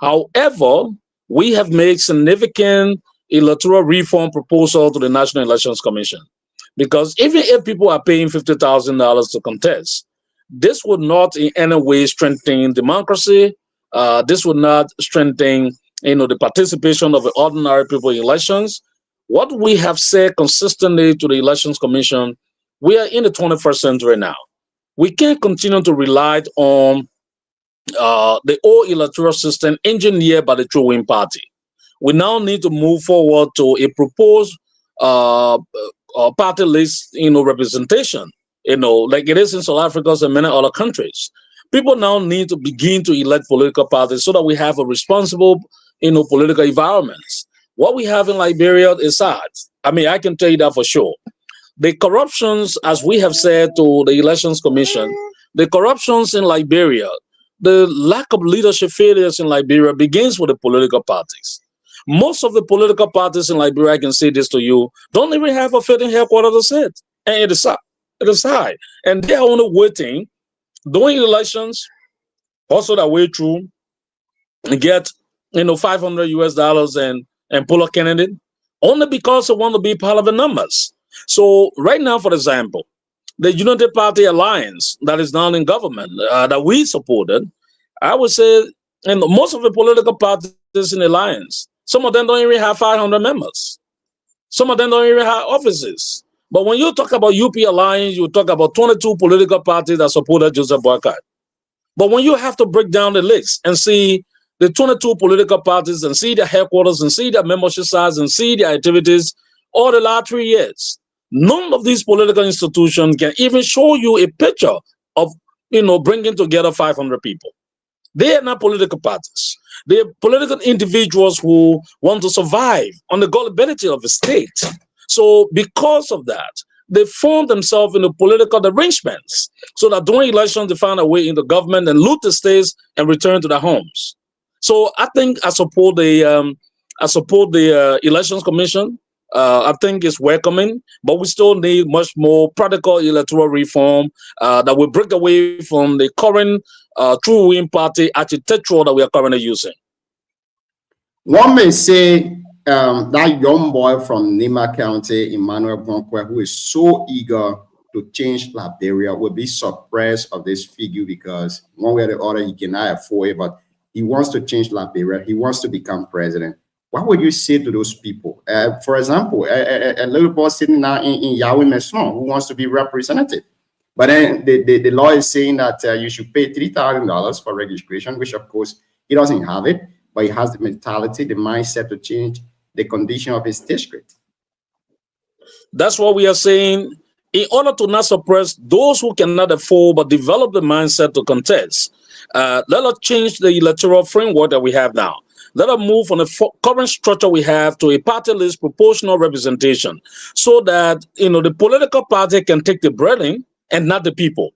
Speaker 16: However, we have made significant electoral reform proposal to the National Elections Commission, because even if people are paying $50,000 to contest, this would not in any way strengthen democracy. This would not strengthen the participation of the ordinary people in elections. What we have said consistently to the Elections Commission, we are in the 21st century now. We can't continue to rely on the old electoral system engineered by the True Win Party. We now need to move forward to a proposed party list, representation, like it is in South Africa and many other countries. People now need to begin to elect political parties so that we have a responsible, political environment. What we have in Liberia is sad. I mean, I can tell you that for sure. The corruptions, as we have said to the Elections Commission, the corruptions in Liberia, the lack of leadership failures in Liberia begins with the political parties. Most of the political parties in Liberia, I can say this to you, don't even have a fitting headquarters to sit. And it is high. And they are only waiting during elections, also that way through, and get $500 US and pull a candidate only because they want to be part of the numbers. So right now, for example, the Unity Party Alliance that is now in government that we supported, I would say, and most of the political parties in the alliance, some of them don't even have 500 members. Some of them don't even have offices. But when you talk about UP Alliance, you talk about 22 political parties that supported Joseph Boakai. But when you have to break down the list and see the 22 political parties and see their headquarters and see their membership size and see their activities all the last 3 years, none of these political institutions can even show you a picture of, bringing together 500 people. They are not political parties. They are political individuals who want to survive on the gullibility of the state. So because of that, they form themselves into political arrangements so that during elections, they find a way into government and loot the states and return to their homes. So I think I support the Elections Commission. I think it's welcoming, but we still need much more practical electoral reform that will break away from the current true win party architecture that we are currently using.
Speaker 17: One may say that young boy from Nima County, Emmanuel Bonkwe, who is so eager to change Liberia, will be suppressed of this figure because one way or the other he cannot afford it, but he wants to change Liberia. He wants to become president. What would you say to those people? For example, a little boy sitting now in Yahweh Messon who wants to be representative. But then the law is saying that you should pay $3,000 for registration, which of course he doesn't have it, but he has the mentality, the mindset to change the condition of his district.
Speaker 16: That's what we are saying. In order to not suppress those who cannot afford but develop the mindset to contest, let us change the electoral framework that we have now. Let us move from the current structure we have to a party list proportional representation so that the political party can take the breading and not the people.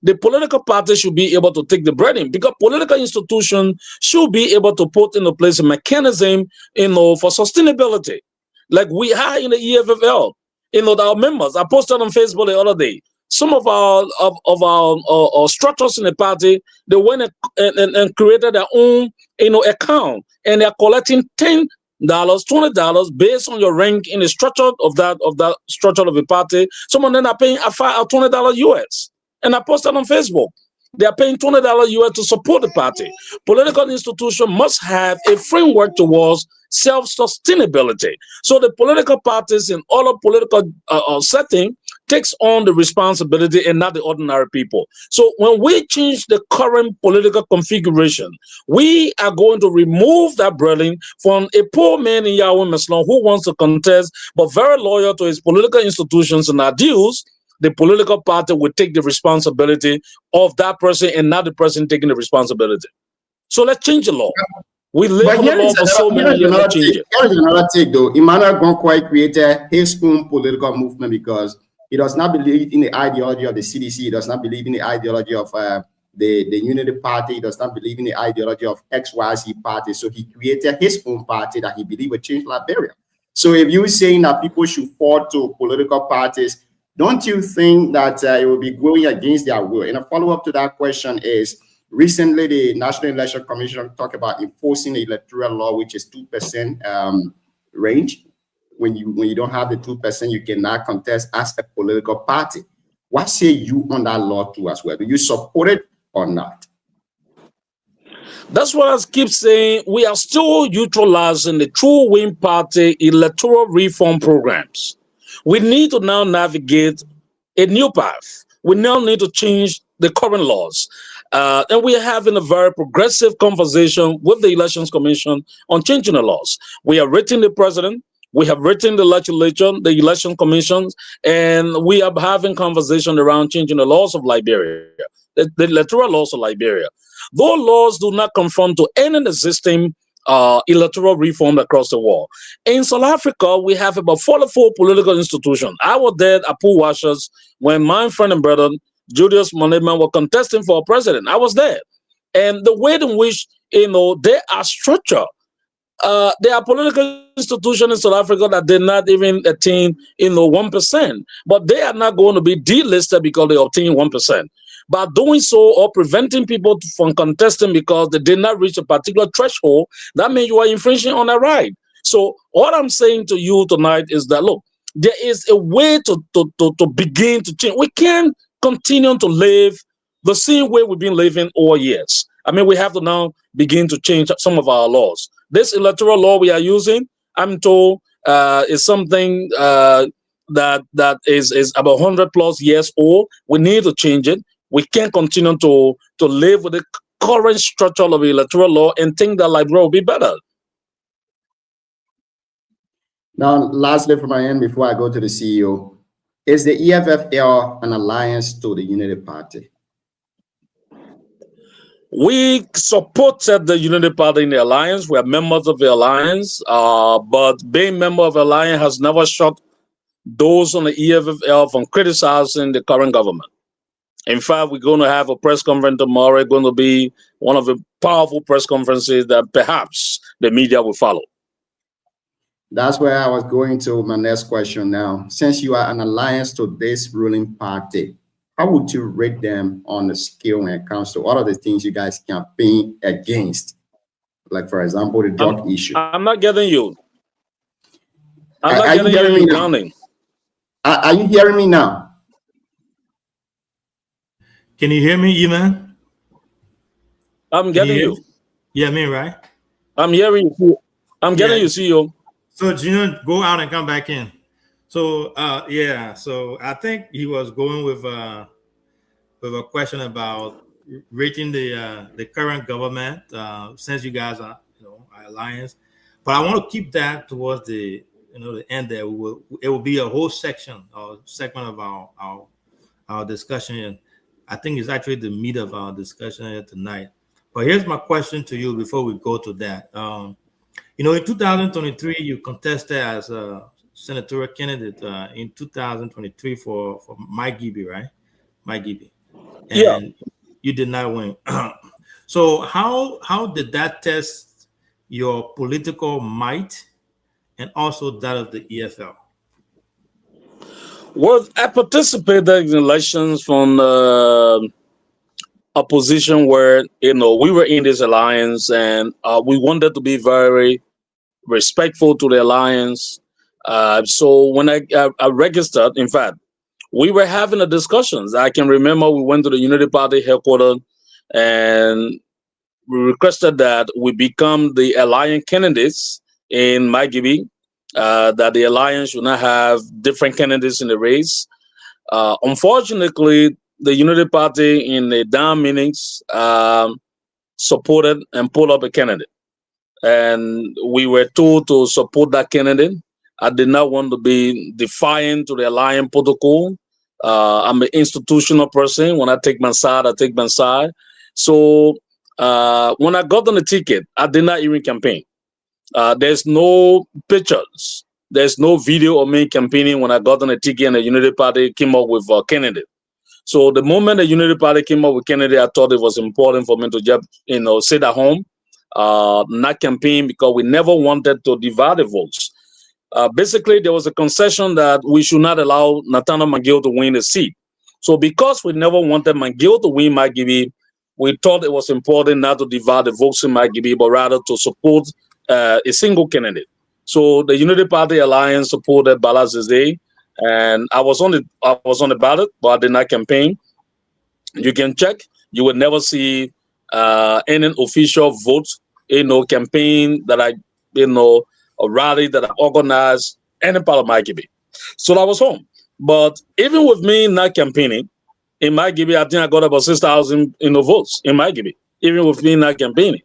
Speaker 16: The political party should be able to take the breading because political institutions should be able to put into place a mechanism for sustainability. Like we have in the EFFL, our members. I posted on Facebook the other day. Some of our structures in the party, they went and created their own account, and they're collecting $10, $20 based on your rank in the structure of that structure of the party. Some of them are paying $20 US, and I posted on Facebook. They are paying $20 US to support the party. Political institutions must have a framework towards self-sustainability. So the political parties in all of political setting takes on the responsibility and not the ordinary people. So when we change the current political configuration, we are going to remove that burden from a poor man in Yahweh Meslan who wants to contest but very loyal to his political institutions and ideals. The political party will take the responsibility of that person and not the person taking the responsibility. So let's change the law. We live in the law for so many years to change it.
Speaker 17: Here's another take though. Emmanuel Bonkwe created his own political movement because he does not believe in the ideology of the CDC. He does not believe in the ideology of the Unity Party. He does not believe in the ideology of XYZ party. So he created his own party that he believed would change Liberia. So if you're saying that people should fall to political parties, don't you think that it will be going against their will? And a follow-up to that question is, recently the National Election Commission talked about enforcing the electoral law, which is 2% range. When you don't have the 2%, you cannot contest as a political party. What say you on that law too as well? Do you support it or not?
Speaker 16: That's what I keep saying. We are still utilizing the True Win Party electoral reform programs. We need to now navigate a new path. We now need to change the current laws. And we are having a very progressive conversation with the Elections Commission on changing the laws. We are writing the president. We have written the legislature, the election commissions, and we are having conversation around changing the laws of Liberia, the electoral laws of Liberia. Those laws do not conform to any existing electoral reform across the world. In South Africa, we have about 44 political institutions. I was there at Pool Washers when my friend and brother, Julius Malema, were contesting for president. I was there. And the way in which, they are structured, there are political institutions in South Africa that did not even attain, 1%, but they are not going to be delisted because they obtain 1%. By doing so or preventing people from contesting because they did not reach a particular threshold, that means you are infringing on their right. So what I'm saying to you tonight is that, look, there is a way to begin to change. We can't continue to live the same way we've been living all years. I mean, we have to now begin to change some of our laws. This electoral law we are using, I'm told, is something that is about 100 plus years old. We need to change it. We can't continue to live with the current structure of the electoral law and think that Liberia will be better.
Speaker 17: Now, lastly from my end, before I go to the CEO, is the EFFL an alliance to the Unity Party?
Speaker 16: We supported the Unity Party in the alliance. We are members of the alliance, but being member of the alliance has never shut those on the EFFL from criticizing the current government. In fact, we're going to have a press conference tomorrow. It's going to be one of the powerful press conferences that perhaps the media will follow.
Speaker 17: That's where I was going to my next question now. Since you are an alliance to this ruling party, how would you rate them on the scale when it comes to all of the things you guys campaign against? Like, for example, the drug issue.
Speaker 16: I'm not getting you. I'm not getting you, Browning.
Speaker 17: Are you hearing me now?
Speaker 15: Can you hear me, Eman?
Speaker 16: I'm getting you.
Speaker 15: Yeah, me, right?
Speaker 16: I'm hearing you. I'm getting you, CEO.
Speaker 15: So, Gino, go out and come back in. So, so I think he was going with a question about rating the current government, since you guys are, our alliance. But I want to keep that towards the end there. It will be a whole section or segment of our discussion. And I think it's actually the meat of our discussion here tonight. But here's my question to you before we go to that. In 2023, you contested as a senatorial candidate in 2023 for Mike Gibby, right? Mike Gibby. And you did not win. So how did that test your political might and also that of the EFL?
Speaker 16: Well, I participated in elections from a position where, we were in this alliance and we wanted to be very respectful to the alliance. So when I registered, in fact, we were having a discussions. I can remember we went to the Unity Party headquarters and we requested that we become the alliance candidates in Maigibi, that the alliance should not have different candidates in the race. Unfortunately, the Unity Party in the down meetings supported and pulled up a candidate. And we were told to support that candidate. I did not want to be defiant to the alliance protocol. I'm an institutional person. When I take my side, I take my side. So when I got on the ticket, I did not even campaign. There's no pictures. There's no video of me campaigning when I got on the ticket and the Unity Party came up with a candidate. So the moment the Unity Party came up with candidate, I thought it was important for me to just, sit at home, not campaign, because we never wanted to divide the votes. Basically, there was a concession that we should not allow Nathaniel McGill to win the seat. So because we never wanted McGill to win Maigibi, we thought it was important not to divide the votes in Maigibi, but rather to support a single candidate. So the Unity Party Alliance supported Bala Zizé, and I was on the ballot, but I did not campaign. You can check. You would never see any official vote, campaign that I, a rally that I organized, any part of Maigibi. So I was home. But even with me not campaigning, in Maigibi, I think I got about 6,000 votes in Maigibi, even with me not campaigning.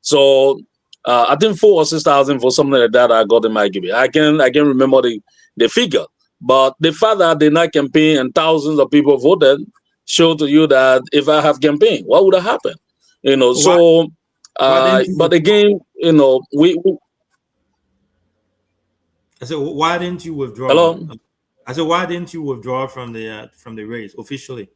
Speaker 16: So I think 4 or 6,000 for something like that I got in my give. I can remember the figure. But the fact that I did not campaign and thousands of people voted show to you that if I have campaigned, what would have happened? You know,
Speaker 15: So why didn't you?
Speaker 16: but again, you know,
Speaker 15: I said, why didn't you withdraw?
Speaker 16: Hello?
Speaker 15: I said, why didn't you withdraw from the race officially?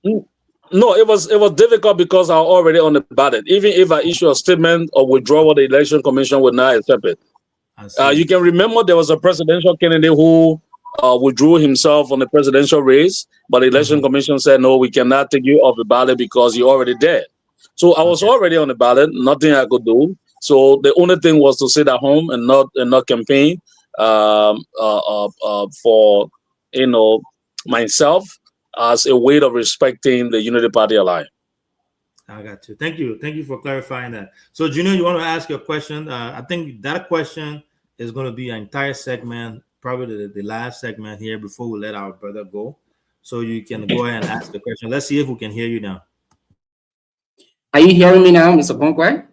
Speaker 16: No, it was difficult because I was already on the ballot. Even if I issue a statement of withdrawal, the election commission would not accept it. You can remember there was a presidential candidate who withdrew himself on the presidential race, but the election commission said, no, we cannot take you off the ballot because you're already there. So I was already on the ballot, nothing I could do. So the only thing was to sit at home and not campaign for, you know, myself as a way of respecting the Unity Party alliance.
Speaker 15: I got you. Thank you for clarifying that. So Junior, you want to ask your question? I think that question is going to be an entire segment, probably the last segment here before we let our brother go. So you can go ahead and ask the question. Let's see if we can hear you now.
Speaker 17: Are you hearing me now, Mr. Conquer?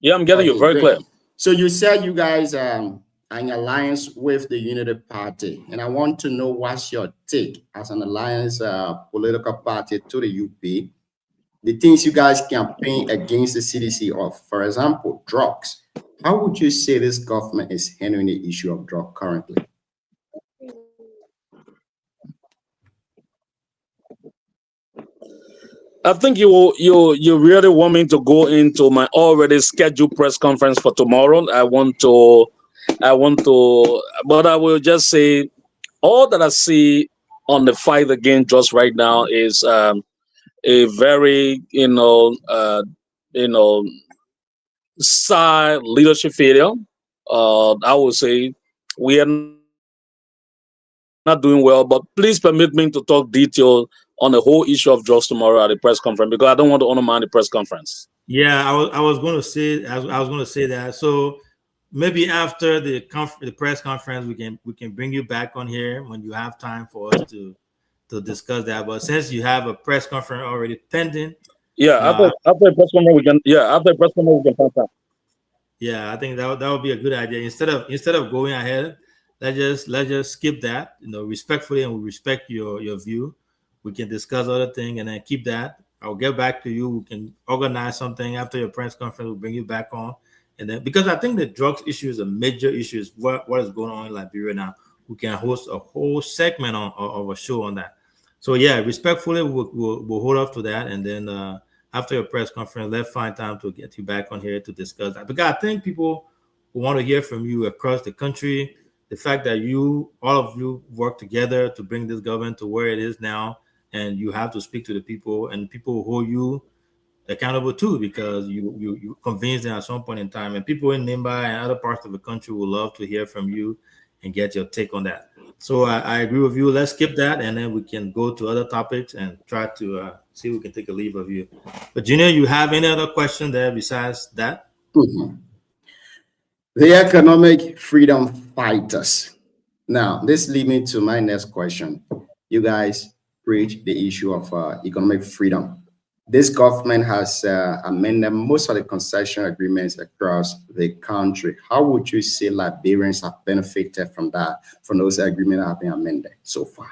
Speaker 16: Yeah, I'm getting you very clear.
Speaker 17: So you said you guys are in alliance with the Unity Party, and I want to know what's your take as an alliance political party to the UP, the things you guys campaign against the CDC of, for example, drugs. How would you say this government is handling the issue of drug currently?
Speaker 16: I think you really want me to go into my already scheduled press conference for tomorrow. I want to, but I will just say all that I see on the fight against drugs right now is a very, sad leadership failure. I would say we are not doing well, but please permit me to talk detail on the whole issue of drugs tomorrow at the press conference, because I don't want to undermine the press conference.
Speaker 15: Yeah, I was going to say that. So maybe after the press conference, we can bring you back on here when you have time for us to discuss that. But since you have a press conference already pending,
Speaker 16: after the press conference we can. Yeah, after the press conference we can contact.
Speaker 15: Yeah, I think that would be a good idea. Instead of going ahead, let's just skip that. Respectfully, and we respect your view. We can discuss other things and then keep that. I'll get back to you. We can organize something after your press conference. We'll bring you back on, and then because I think the drugs issue is a major issue. Is what is going on in Liberia now. We can host a whole segment of a show on that. So yeah, respectfully, we'll hold off to that, and then after your press conference, let's find time to get you back on here to discuss that. Because I think people want to hear from you across the country. The fact that all of you work together to bring this government to where it is now, and you have to speak to the people, and people hold you accountable too, because you convince them at some point in time. And people in Nimba and other parts of the country will love to hear from you and get your take on that. So I agree with you. Let's skip that, and then we can go to other topics and try to see if we can take a leave of you. But Junior, you have any other question there besides that?
Speaker 17: The economic freedom fighters. Now, this leads me to my next question. You guys preach the issue of economic freedom. This government has amended most of the concession agreements across the country. How would you say Liberians have benefited from those agreements that have been amended so far?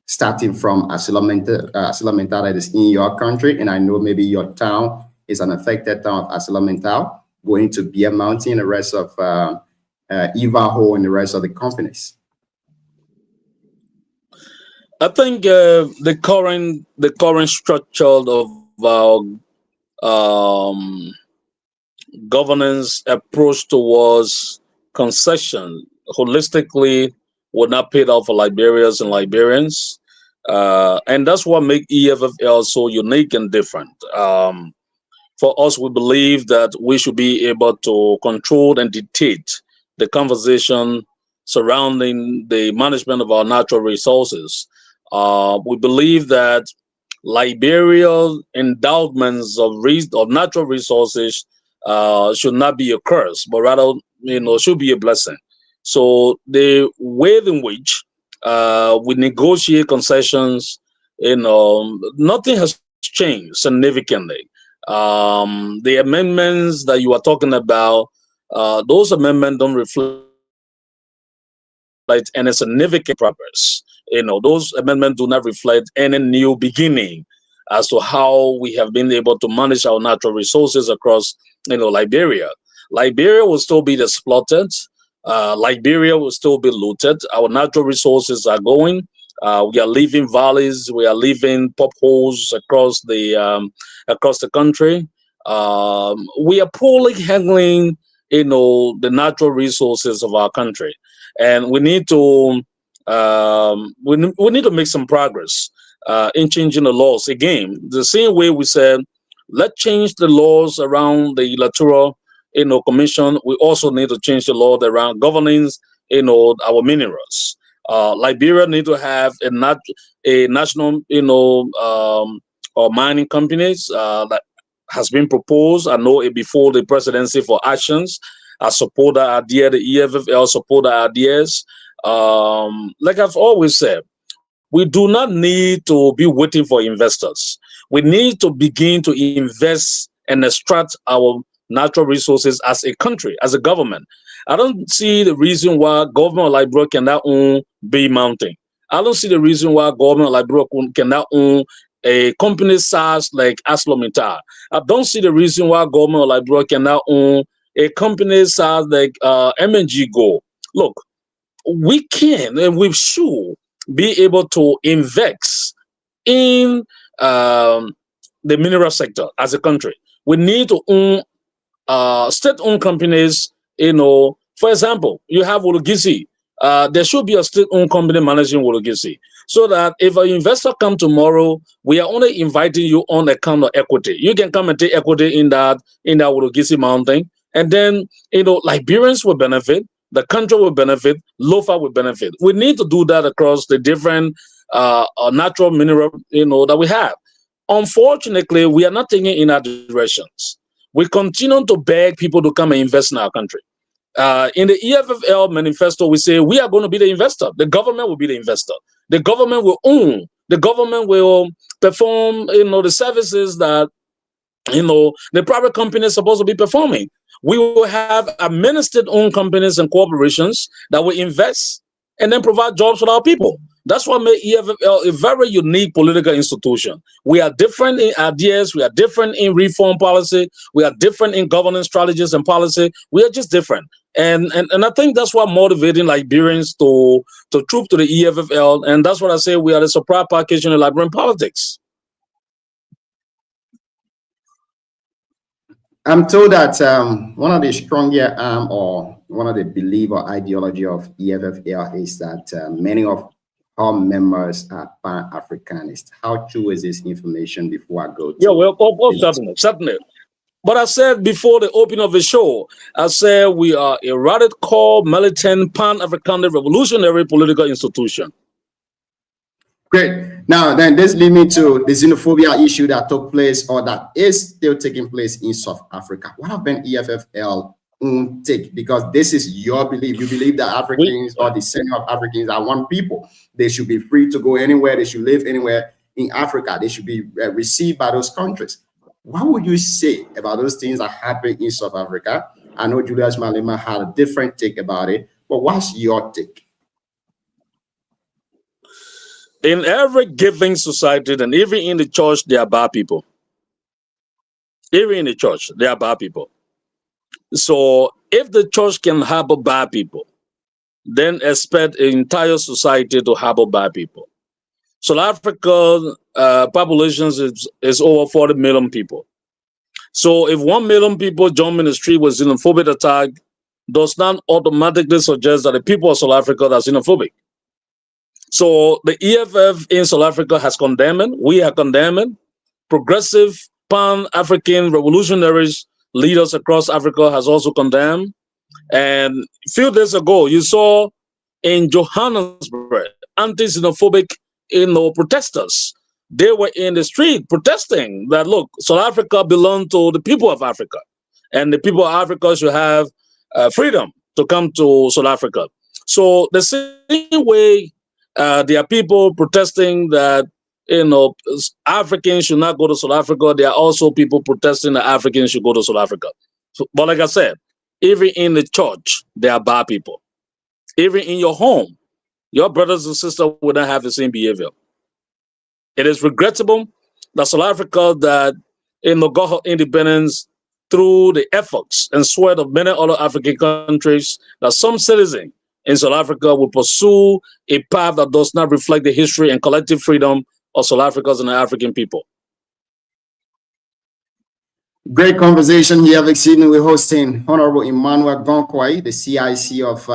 Speaker 17: Starting from Asilamenta that is in your country, and I know maybe your town is an affected town of Asilamenta, going to Bear Mountain, the rest of Ivanhoe, and the rest of the companies.
Speaker 16: I think the current structure of our governance approach towards concession holistically would not pay off for Liberians and Liberians, and that's what makes EFFL so unique and different. For us, we believe that we should be able to control and dictate the conversation surrounding the management of our natural resources. We believe that Liberian endowments of natural resources should not be a curse, but rather, should be a blessing. So the way in which we negotiate concessions, nothing has changed significantly. The amendments that you are talking about, those amendments don't reflect any significant progress. Those amendments do not reflect any new beginning as to how we have been able to manage our natural resources across, Liberia. Liberia will still be exploited. Liberia will still be looted. Our natural resources are going. We are leaving valleys. We are leaving potholes across the country. We are poorly handling, the natural resources of our country, and we need to we need to make some progress in changing the laws. Again, the same way we said, let's change the laws around the electoral, commission. We also need to change the law around governance, our minerals. Liberia need to have a national, or mining companies that has been proposed. I know it before the presidency for actions. I support that idea. The EFFL support the ideas. Like I've always said, we do not need to be waiting for investors. We need to begin to invest and extract our natural resources as a country, as a government. I don't see the reason why government of Liberia cannot own Bay Mountain. I don't see the reason why government of Liberia cannot own a company size like ArcelorMittal. I don't see the reason why government of Liberia cannot own a company size like M&G Gold. Look, we can and we should be able to invest in the mineral sector as a country. We need to own state-owned companies. For example, you have Wologisi. There should be a state-owned company managing Wologisi, so that if an investor come tomorrow, we are only inviting you on account of equity. You can come and take equity in that Wologisi mountain, and then Liberians will benefit, the country will benefit, LOFA will benefit. We need to do that across the different natural mineral that we have. Unfortunately, we are not taking in our directions. We continue to beg people to come and invest in our country. In the EFFL manifesto, we say we are going to be the investor. The government will be the investor. The government will own. The government will perform, the services that, the private company is supposed to be performing. We will have administered-owned companies and corporations that will invest and then provide jobs for our people. That's what made EFFL a very unique political institution. We are different in ideas. We are different in reform policy. We are different in governance strategies and policy. We are just different. And I think that's what motivating Liberians to troop to the EFFL. And that's what I say, we are the supply package in the Liberian politics.
Speaker 17: I'm told that one of the stronger or one of the belief or ideology of EFFL is that many of our members are Pan-Africanist. How true is this information before I go to...
Speaker 16: Yeah, well, certainly. But I said before the opening of the show, I said we are a radical, militant, Pan-Africanist revolutionary political institution.
Speaker 17: Great. Now, then this leads me to the xenophobia issue that took place or that is still taking place in South Africa. What have been EFFL take? Because this is your belief. You believe that Africans or the descendants of Africans are one people. They should be free to go anywhere. They should live anywhere in Africa. They should be received by those countries. What would you say about those things that happen in South Africa? I know Julius Malema had a different take about it, but what's your take?
Speaker 16: In every giving society, and even in the church, there are bad people. Even in the church, there are bad people. So if the church can harbor bad people, then expect the entire society to harbor bad people. South Africa population is over 40 million people. So if 1 million people jump in the street with xenophobic attack, does not automatically suggest that the people of South Africa are xenophobic. So the EFF in South Africa has condemned, we are condemning, progressive Pan-African revolutionaries, leaders across Africa has also condemned. And a few days ago, you saw in Johannesburg, anti-xenophobic protesters. They were in the street protesting that, look, South Africa belongs to the people of Africa. And the people of Africa should have freedom to come to South Africa. So the same way there are people protesting that Africans should not go to South Africa. There are also people protesting that Africans should go to South Africa. So, but like I said, even in the church, there are bad people. Even in your home, your brothers and sisters will not have the same behavior. It is regrettable that South Africa, that got her independence through the efforts and sweat of many other African countries, that some citizen in South Africa will pursue a path that does not reflect the history and collective freedom of South Africans and the African people.
Speaker 17: Great conversation here this evening. We're hosting Honorable Emmanuel Gonkwai, the CIC of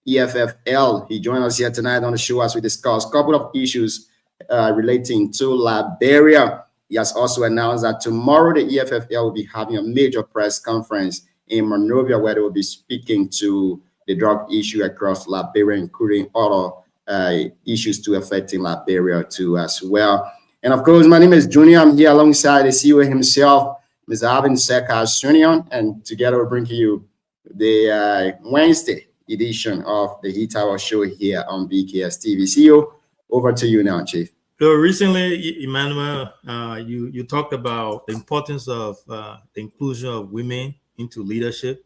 Speaker 17: EFFL. He joined us here tonight on the show as we discuss a couple of issues relating to Liberia. He has also announced that tomorrow the EFFL will be having a major press conference in Monrovia where they will be speaking to the drug issue across Liberia, including other issues too affecting Liberia too as well. And of course, my name is Junior. I'm here alongside the CEO himself, Mr. Alvin Seka Sunion, and together we'll bring you the Wednesday edition of the Heat Hour show here on BKS TV. CEO, over to you now, Chief.
Speaker 15: So recently, Emmanuel, you talked about the importance of the inclusion of women into leadership.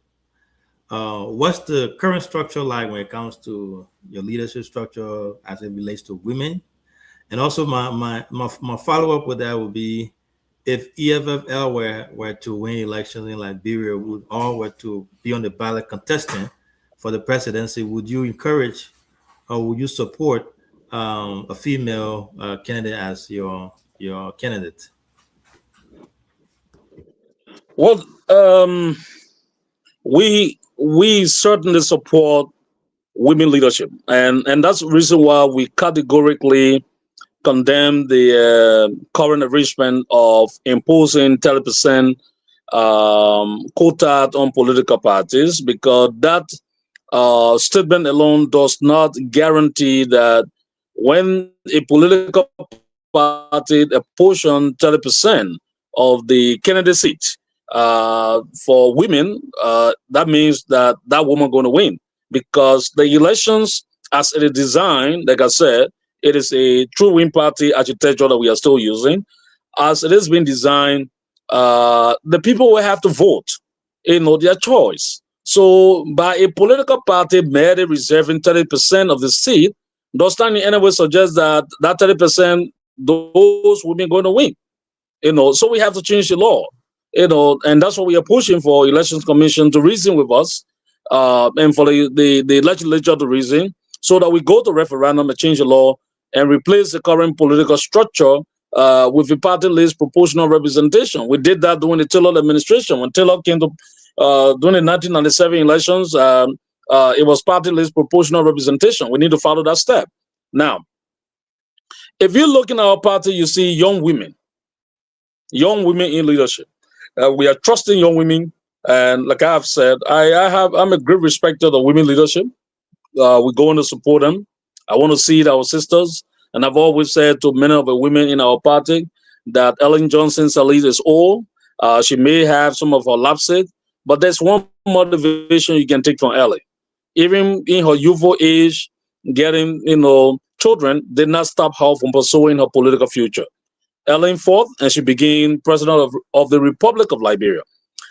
Speaker 15: What's the current structure like when it comes to your leadership structure as it relates to women? And also my follow-up with that would be, if EFFL were to win elections in Liberia, were to be on the ballot contestant for the presidency, would you encourage or would you support a female candidate as your candidate?
Speaker 16: Well, we certainly support women leadership, and that's the reason why we categorically condemn the current arrangement of imposing 30% quota on political parties, because that statement alone does not guarantee that when a political party apportion 30% of the candidate seat for women, that means that woman going to win, because the elections as it is designed, like I said, it is a true win party architecture that we are still using. As it has been designed, the people will have to vote, their choice. So by a political party merely reserving 30% of the seat, does not in any way suggest that 30% those women going to win. So we have to change the law. And that's what we are pushing for Elections Commission to reason with us, and for the legislature to reason, so that we go to referendum and change the law and replace the current political structure with a party list proportional representation. We did that during the Taylor administration. When Taylor came to during the 1997 elections, it was party list proportional representation. We need to follow that step. Now, if you look in our party, you see young women in leadership. We are trusting young women, and like I have said, I'm a great respecter of women leadership. We're going to support them. I want to see our sisters, and I've always said to many of the women in our party that Ellen Johnson Sirleaf is old. She may have some of her lapses, but there's one motivation you can take from Ellen. Even in her youthful age, getting children did not stop her from pursuing her political future. Ellen fought, and she became president of the Republic of Liberia.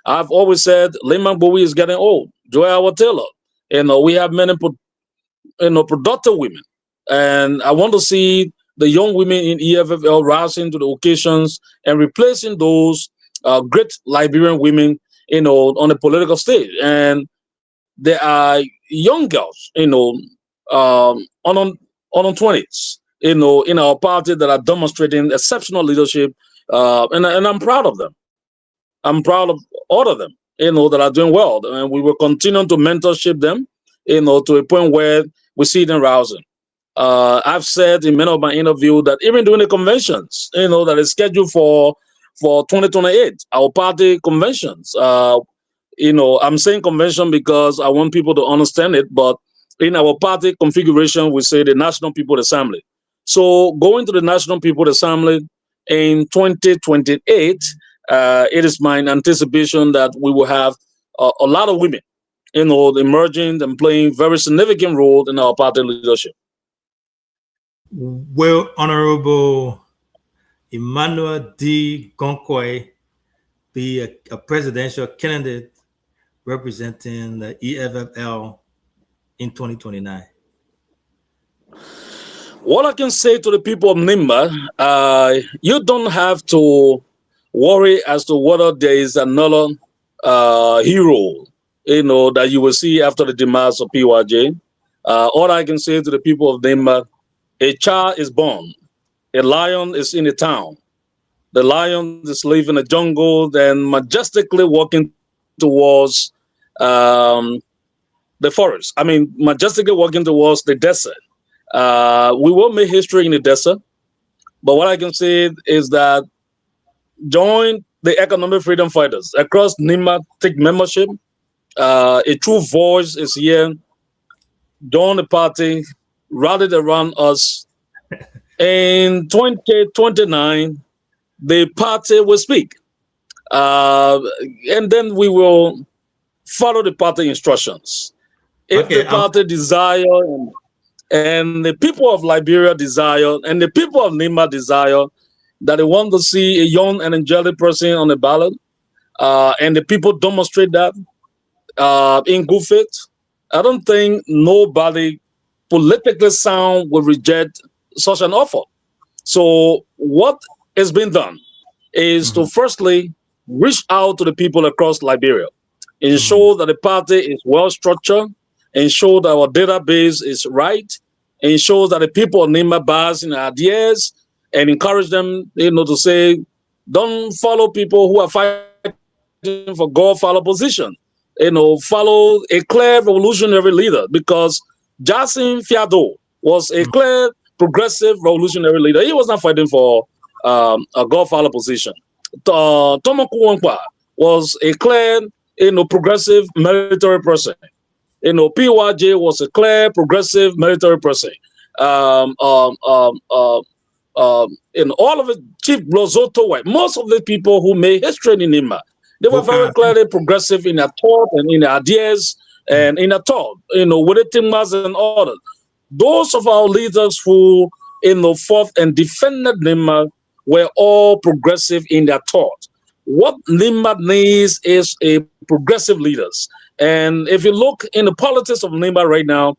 Speaker 16: I've always said Lyman Bowie is getting old. Joy Howard Taylor. We have many productive women, and I want to see the young women in EFFL rising to the occasions and replacing those great Liberian women, on the political stage. And there are young girls, on 20s, in our party that are demonstrating exceptional leadership, and I'm proud of them. I'm proud of all of them, that are doing well, and we will continue to mentorship them, to a point where we see them rousing. I've said in many of my interviews that even during the conventions, that is scheduled for 2028, our party conventions, I'm saying convention because I want people to understand it, but in our party configuration, we say the National People's Assembly. So going to the National People's Assembly in 2028, it is my anticipation that we will have a lot of women, emerging and playing very significant role in our party leadership.
Speaker 15: Well, Honorable Emmanuel D. Gonkoi be a presidential candidate representing the EFFL in 2029?
Speaker 16: What I can say to the people of Nimba, you don't have to worry as to whether there is another hero, that you will see after the demise of PYJ. All I can say to the people of Nimba, a child is born, a lion is in the town. The lion is living in the jungle, then majestically walking towards the forest. I mean, majestically walking towards the desert. We will make history in the desert, but what I can say is that join the economic freedom fighters across Nimba, take membership. A true voice is here. Join the party, rally around us. In 2029, the party will speak. And then we will follow the party instructions. If the party desire and the people of Liberia desire and the people of Nimba desire that they want to see a young and angelic person on the ballot, and the people demonstrate that in good faith, I don't think nobody politically sound will reject such an offer. So what has been done is to firstly reach out to the people across Liberia, ensure that the party is well structured, ensure that our database is right, ensure that the people of Nimba buys in ideas, and encourage them, to say, don't follow people who are fighting for God-follow position. Follow a clear revolutionary leader, because Jasim Fiado was a clear progressive revolutionary leader. He was not fighting for a God-follow position. Tomo Kuwankwa was a clear, progressive military person. PYJ was a clear progressive military person. In all of it, Chief Blozoto White, most of the people who made history in Nimba, they were very clearly progressive in their thought and in their ideas and in their thought, with the Timbers and all. Those of our leaders who, fought and defended Nimba were all progressive in their thought. What Nimba needs is a progressive leaders. And if you look in the politics of Nimba right now,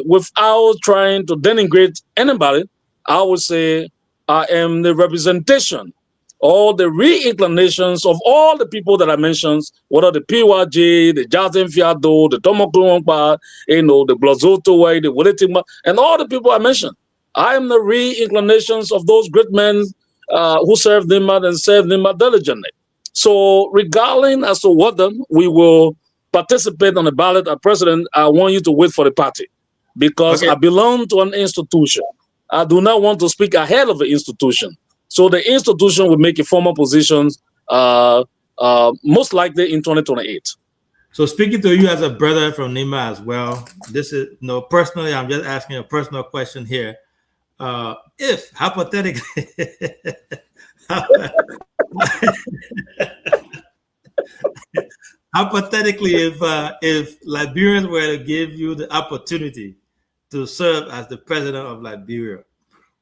Speaker 16: without trying to denigrate anybody, I would say I am the representation, all the reincarnations of all the people that I mentioned, whether the PYJ, the Jatin Fiado, the Tomokulongpa, the Blazoto Way, the Wiletima, and all the people I mentioned. I am the reincarnations of those great men who served Nimba and served Nimba diligently. So regarding as to whether we will participate on the ballot as president, I want you to wait for the party, because I belong to an institution. I do not want to speak ahead of the institution. So the institution will make a formal position most likely in 2028.
Speaker 15: So speaking to you as a brother from Nimba as well, this is personally, I'm just asking a personal question here. If hypothetically, if Liberians were to give you the opportunity to serve as the president of Liberia,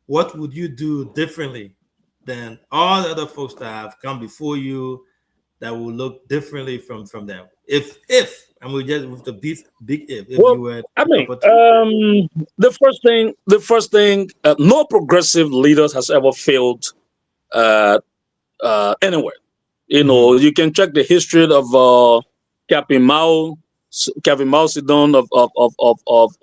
Speaker 15: what would you do differently than all the other folks that have come before you that will look differently from them? If and we just with the big if
Speaker 16: well,
Speaker 15: you were,
Speaker 16: I mean, the first thing, no progressive leaders has ever failed anywhere. You can check the history of Captain Mao Zedong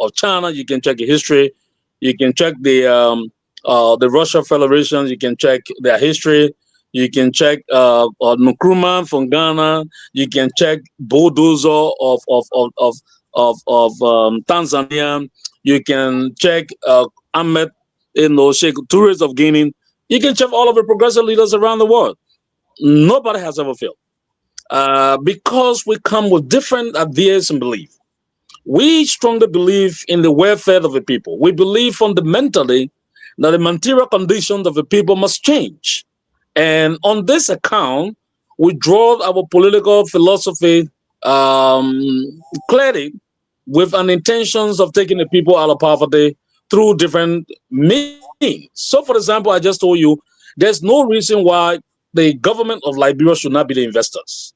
Speaker 16: of China. You can check the history. You can check the Russia Federation. You can check their history. You can check Nkrumah from Ghana. You can check Bulldozer of Tanzania. You can check Ahmed, Sheikh Tourist of Guinea. You can check all of the progressive leaders around the world. Nobody has ever failed. Because we come with different ideas and belief. We strongly believe in the welfare of the people. We believe fundamentally that the material conditions of the people must change. And on this account, we draw our political philosophy clearly with an intentions of taking the people out of poverty through different means. So, for example, I just told you There's no reason why the government of Liberia should not be the investors.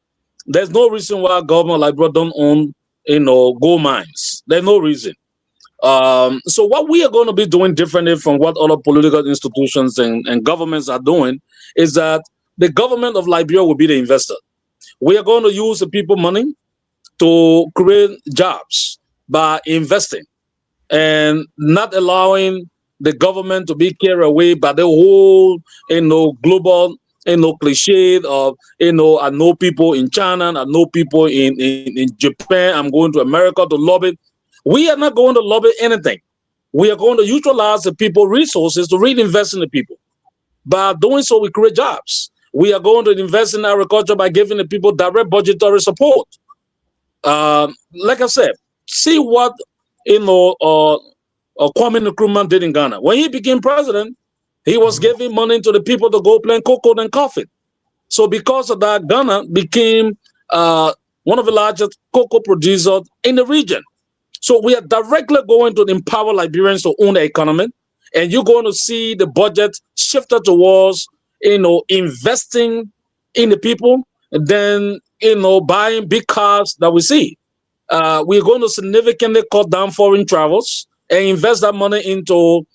Speaker 16: There's no reason why government of Liberia don't own, gold mines. There's no reason. So what we are going to be doing differently from what other political institutions and governments are doing is that the government of Liberia will be the investor. We are going to use the people money to create jobs by investing and not allowing the government to be carried away by the whole, global, cliche of, I know people in China, I know people in Japan, I'm going to America to lobby. We are not going to lobby anything. We are going to utilize the people resources to reinvest in the people. By doing so, we create jobs. We are going to invest in agriculture by giving the people direct budgetary support. Like I said, see what Kwame Nkrumah did in Ghana. When he became president, he was giving money to the people to go plant cocoa and coffee. So because of that, Ghana became one of the largest cocoa producers in the region. So we are directly going to empower Liberians to own the economy, and you're going to see the budget shifted towards, investing in the people, and then, buying big cars that we see. We're going to significantly cut down foreign travels and invest that money into,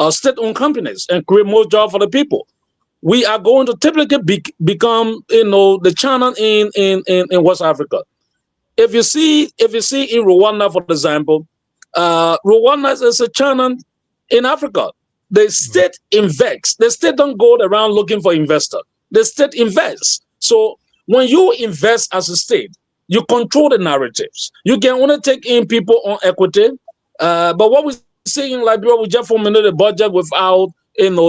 Speaker 16: state-owned companies and create more jobs for the people. We are going to typically become, the China in West Africa. If you see in Rwanda, for example, Rwanda is a China in Africa. The state invests. The state don't go around looking for investors. The state invests. So when you invest as a state, you control the narratives. You can only take in people on equity. But what we see in Liberia, we just formulate a budget without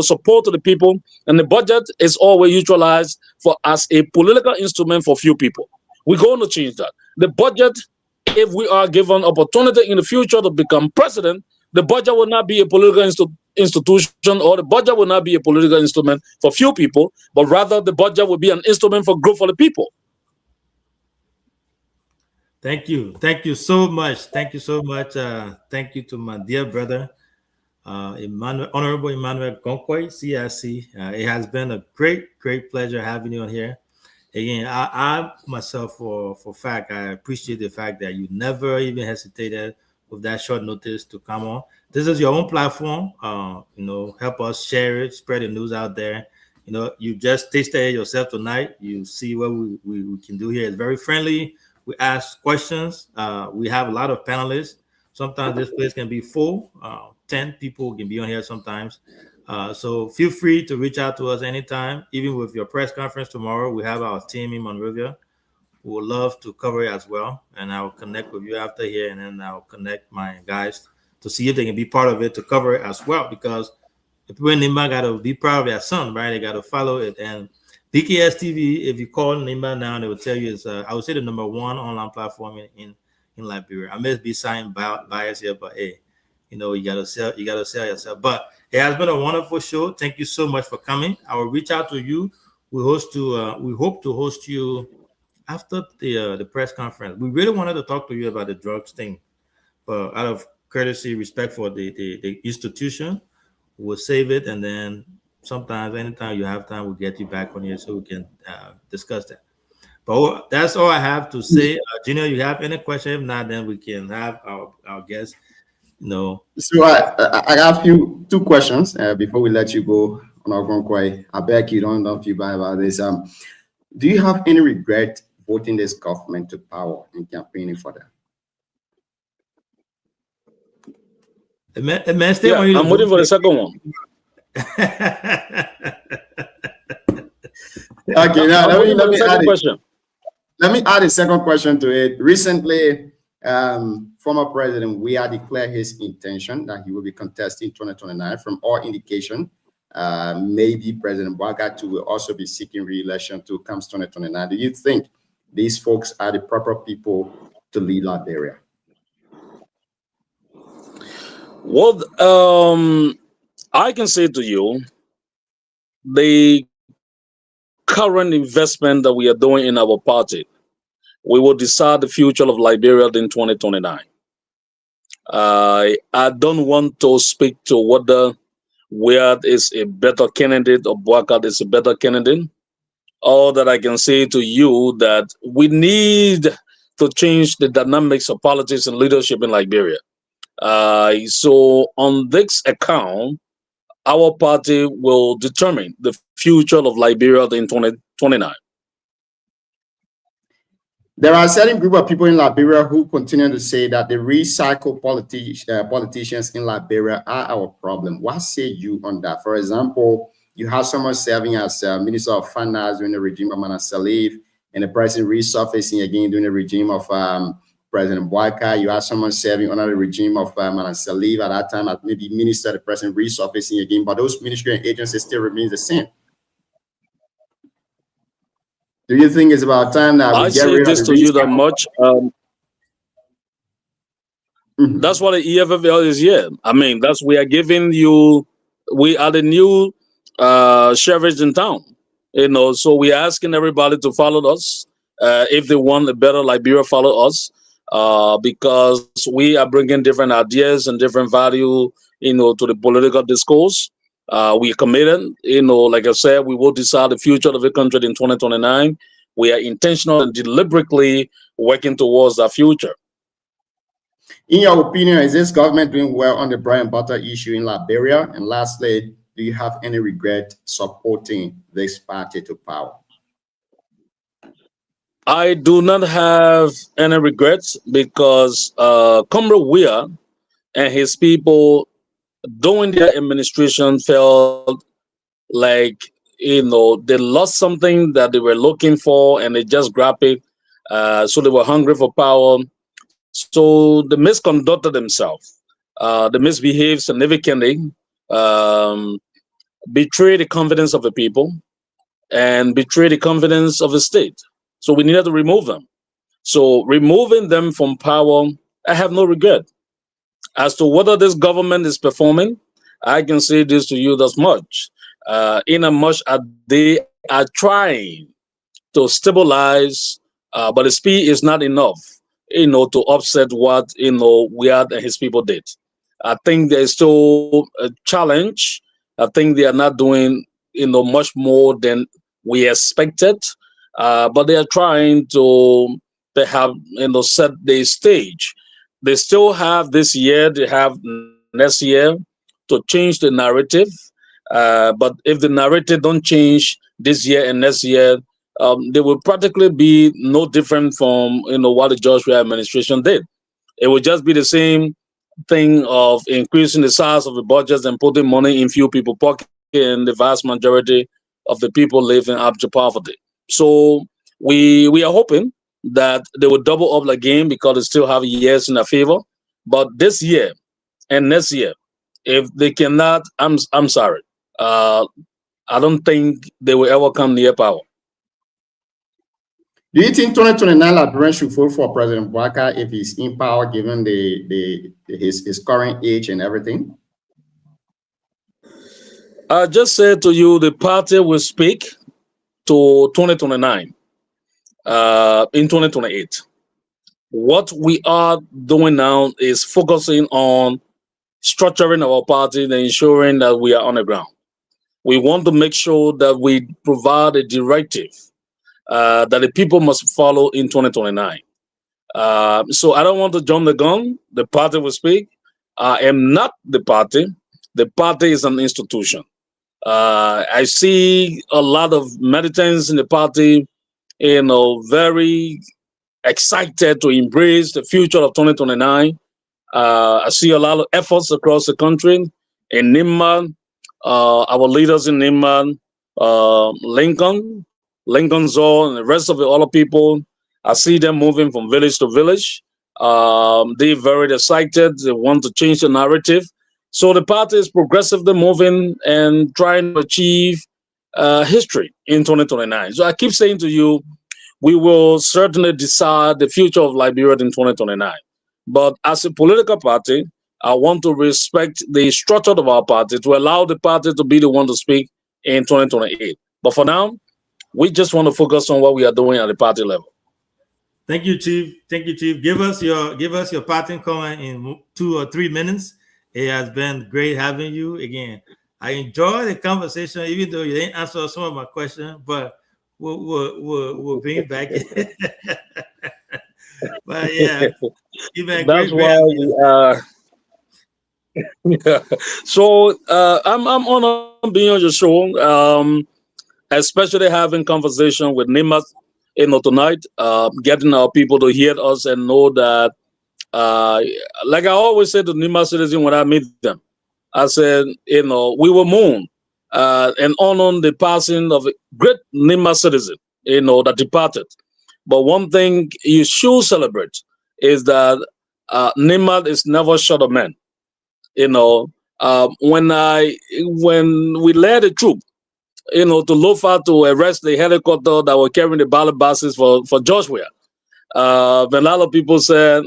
Speaker 16: support to the people, and the budget is always utilized as a political instrument for few people. We're going to change that. The budget, if we are given opportunity in the future to become president, the budget will not be a political institution, or the budget will not be a political instrument for few people, but rather the budget will be an instrument for growth for the people.
Speaker 15: Thank you. Thank you so much. Thank you so much. Thank you to my dear brother, Honorable Emmanuel Gonkoi, CIC. It has been a great pleasure having you on here. Again, I myself, for fact, I appreciate the fact that you never even hesitated with that short notice to come on. This is your own platform. Help us share it, spread the news out there. You just tasted it yourself tonight. You see what we can do here. It's very friendly. We ask questions. We have a lot of panelists. Sometimes this place can be full. 10 people can be on here sometimes. So feel free to reach out to us anytime, even with your press conference tomorrow. We have our team in Monrovia. We would love to cover it as well. And I'll connect with you after here, and then I'll connect my guys to see if they can be part of it to cover it as well, because the people in Nimba got to be proud of their son, right? They got to follow it. And BKS TV, if you call Nimba now, they will tell you it's, I would say, the #1 online platform in Liberia. I may be signing bias here, but hey, you gotta sell yourself. But it has been a wonderful show. Thank you so much for coming. I will reach out to you. We hope to host you after the press conference. We really wanted to talk to you about the drugs thing, but out of courtesy, respect for the institution, we'll save it, and then sometimes, anytime you have time, we'll get you back on here so we can discuss that. But that's all I have to say. Junior, you have any question? If not, then we can have our guests. No.
Speaker 17: So I have two questions before we let you go. I beg you don't feel bad about this. Do you have any regret voting this government to power and campaigning for them?
Speaker 16: I'm waiting for the second one.
Speaker 17: Okay, now let me add a second question to it. Recently, former President Weah declared his intention that he will be contesting 2029. From all indication, maybe President Bouagatu will also be seeking re-election to comes 2029. Do you think these folks are the proper people to lead Liberia?
Speaker 16: Well, I can say to you, the current investment that we are doing in our party, we will decide the future of Liberia in 2029. I don't want to speak to whether Wyatt is a better candidate or Boakat is a better candidate. All that I can say to you that we need to change the dynamics of politics and leadership in Liberia. So on this account, our party will determine the future of Liberia in 2029.
Speaker 17: There are a certain group of people in Liberia who continue to say that the recycled politicians in Liberia are our problem. What say you on that? For example, you have someone serving as Minister of Finance during the regime of Manan Salif, and the president resurfacing again during the regime of President Boakai. You have someone serving under the regime of Manan Salif at that time as maybe minister, the president resurfacing again, but those ministry and agencies still remain the same. Do you think it's about time that we get rid of
Speaker 16: this to you that much? That's what the EFFL is here. I mean, we are giving you, we are the new sheriffs in town. You know, so we are asking everybody to follow us. If they want a better Liberia, follow us. Because we are bringing different ideas and different value, you know, to the political discourse. We are committed, you know, like I said, we will decide the future of the country in 2029. We are intentional and deliberately working towards that future.
Speaker 17: In your opinion, is this government doing well on the bread and butter issue in Liberia? And lastly, do you have any regret supporting this party to power?
Speaker 16: I do not have any regrets because Comrade Weah and his people during their administration felt like, you know, they lost something that they were looking for and they just grabbed it. So they were hungry for power. So they misconducted themselves. They misbehaved significantly, betrayed the confidence of the people, and betrayed the confidence of the state. So we needed to remove them. So removing them from power, I have no regret. As to whether this government is performing, I can say this to you thus much. In as much as they are trying to stabilize, but the speed is not enough, you know, to offset what, you know, Weah and his people did. I think there's still a challenge. I think they are not doing, you know, much more than we expected. But they are trying to perhaps, you know, set the stage. They still have this year, they have next year to change the narrative. But if the narrative don't change this year and next year, they will practically be no different from, you know, what the George Weah administration did. It will just be the same thing of increasing the size of the budgets and putting money in few people's pockets, and the vast majority of the people live in abject poverty. So we are hoping that they will double up again because they still have years in their favor. But this year and next year, if they cannot, I'm sorry. I don't think they will ever come near power.
Speaker 17: Do you think 2029 Liberians should vote for President Boakai if he's in power, given his current age and everything?
Speaker 16: I just said to you, the party will speak to 2029 in 2028. What we are doing now is focusing on structuring our party and ensuring that we are on the ground. We want to make sure that we provide a directive that the people must follow in 2029. So I don't want to jump the gun. The party will speak. I am not the party. The party is an institution. I see a lot of militants in the party, you know, very excited to embrace the future of 2029. I see a lot of efforts across the country. In Nimba, our leaders in Nimba, Lincoln Zoo, and the rest of the other people, I see them moving from village to village. They're very excited. They want to change the narrative. So the party is progressively moving and trying to achieve history in 2029. So I keep saying to you, we will certainly decide the future of Liberia in 2029. But as a political party, I want to respect the structure of our party to allow the party to be the one to speak in 2028. But for now, we just want to focus on what we are doing at the party level.
Speaker 15: Thank you, Chief. Thank you, Chief. Give us your parting comment in 2 or 3 minutes. It has been great having you again. I enjoyed the conversation, even though you didn't answer some of my questions, but we'll bring back. But yeah, you've been
Speaker 16: That's
Speaker 15: great.
Speaker 16: why yeah. So I'm honored being on your show, especially having conversation with Nimas, tonight, getting our people to hear us and know that, like I always say to Nimas citizens when I meet them, I said, we will mourn and honor the passing of a great Nimas citizen, that departed. But one thing you should celebrate is that Nimas is never short of men. When we led the troop, to Lofa to arrest the helicopter that were carrying the ballot boxes for Joshua, a lot of people said,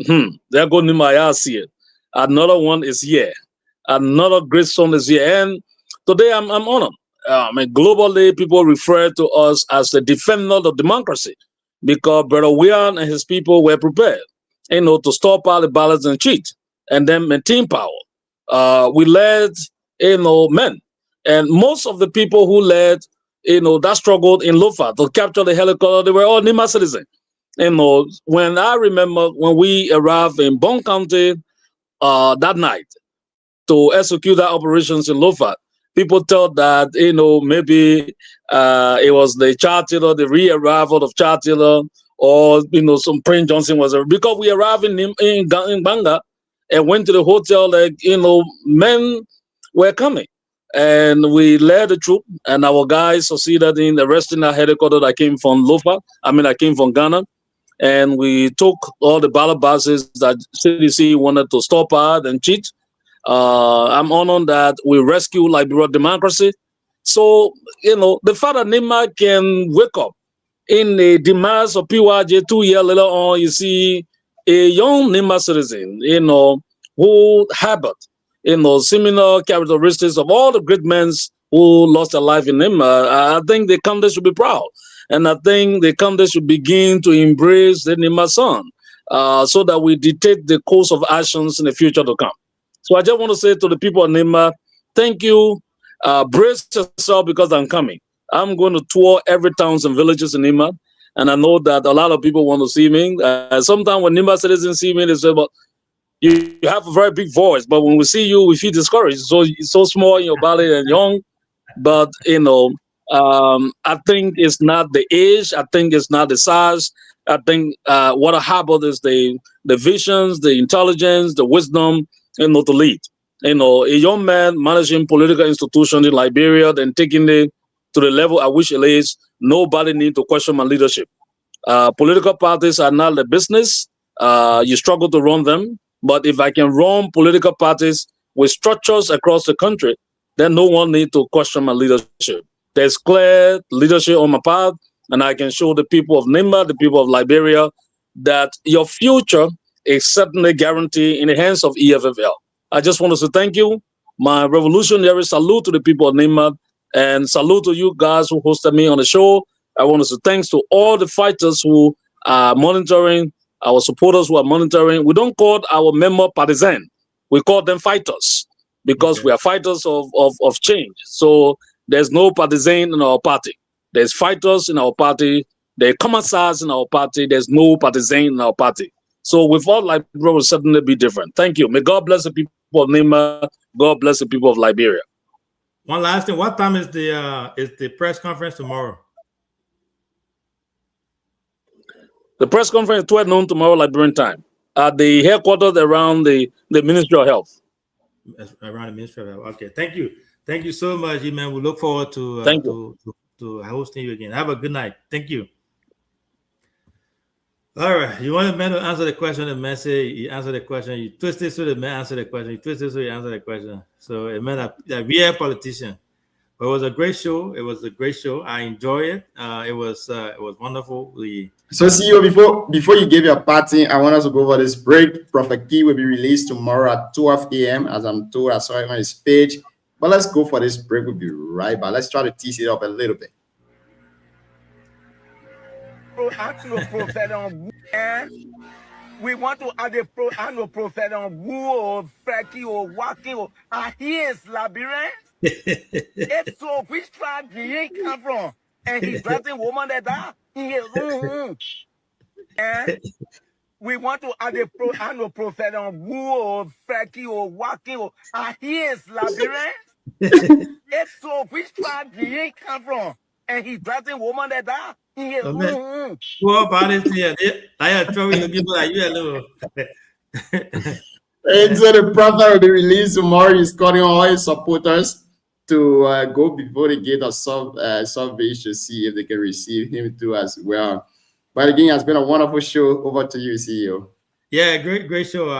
Speaker 16: they're going to Nimaya here. Another one is here. Another great son is here. And today I'm honored. Globally, people refer to us as the defender of democracy because Brother Weir and his people were prepared, to stop all the ballots and cheat and then maintain power. We led, men. And most of the people who led, that struggled in Lofa to capture the helicopter, they were all Nima citizens. When I remember when we arrived in Bon County that night to execute our operations in Lofa, people thought that, maybe it was the Chartiller, the re-arrival of Chartiller, or, some Prince Johnson was there. Because we arrived in Banga and went to the hotel, men were coming. And we led the troop, and our guys succeeded in arresting our helicopter that came from Lofa. I came from Ghana. And we took all the ballot boxes that CDC wanted to stop at and cheat. I'm honored that we rescue Liberia democracy. So, the fact that Nima can wake up in the demise of PYJ 2 years later on, you see a young Nima citizen, who habit, similar characteristics of all the great men who lost their life in Nima. I think the country should be proud. And I think the country should begin to embrace the Nima son so that we dictate the course of actions in the future to come. So I just want to say to the people of Nima, thank you. Brace yourself because I'm coming. I'm going to tour every towns and villages in Nima. And I know that a lot of people want to see me. Sometimes when Nima citizens see me, they say, but you have a very big voice. But when we see you, we feel discouraged. So you're so small in your body and young. But, I think it's not the age. I think it's not the size. I think what happened is the visions, the intelligence, the wisdom, to lead. A young man managing political institutions in Liberia, then taking it to the level at which it is, nobody needs to question my leadership. Political parties are not the business. You struggle to run them. But if I can run political parties with structures across the country, then no one needs to question my leadership. There's clear leadership on my path, and I can show the people of Nimba, the people of Liberia, that your future is certainly guaranteed in the hands of EFFL. I just want to say thank you. My revolutionary salute to the people of Nimba, and salute to you guys who hosted me on the show. I want to say thanks to all the fighters who are monitoring, our supporters who are monitoring. We don't call our member partisan. We call them fighters because we are fighters of change. So there's no partisan in our party. There's fighters in our party. There are commissars in our party. There's no partisan in our party. So we thought Liberia will certainly be different. Thank you. May God bless the people of Nima. God bless the people of Liberia.
Speaker 15: One last thing. What time is the press conference tomorrow?
Speaker 16: The press conference is 12 noon tomorrow, Liberian time, at the headquarters around the Ministry of Health.
Speaker 15: Around the Ministry of Health. Okay. Thank you. Thank you so much, man. We look forward to hosting you again. Have a good night. Thank you. All right. You want the man to answer the question, the man say you answer the question. You twist it so the man answer the question. You twist it so you answer the question. So a man, a real politician. But it was a great show. It was a great show. I enjoyed it. It was wonderful.
Speaker 17: So CEO, before you give your party, I want us to go over this break. Prophet Key will be released tomorrow at 12 a.m. As I'm told, I saw it on his page. But let's go for this break. We'll be right back. Let's try to tease it up a little bit.
Speaker 18: We want to add a prophet on Wu or Freki or Waki or Ahies Labyrinth. It's so which tribe did he come from? And he's dressing woman that die. And we want to add a prophet on woo or Feki or Waki or he is labyrinth. It's so which tribe did he come from? And he's dressing woman that die.
Speaker 15: Poor about here. I am throwing the people like you alone.
Speaker 17: And so the prophet will be released tomorrow. He's calling all his supporters to go before the gate of salvation to see if they can receive him too as well. But again, it's been a wonderful show. Over to you, CEO.
Speaker 15: Yeah, great show.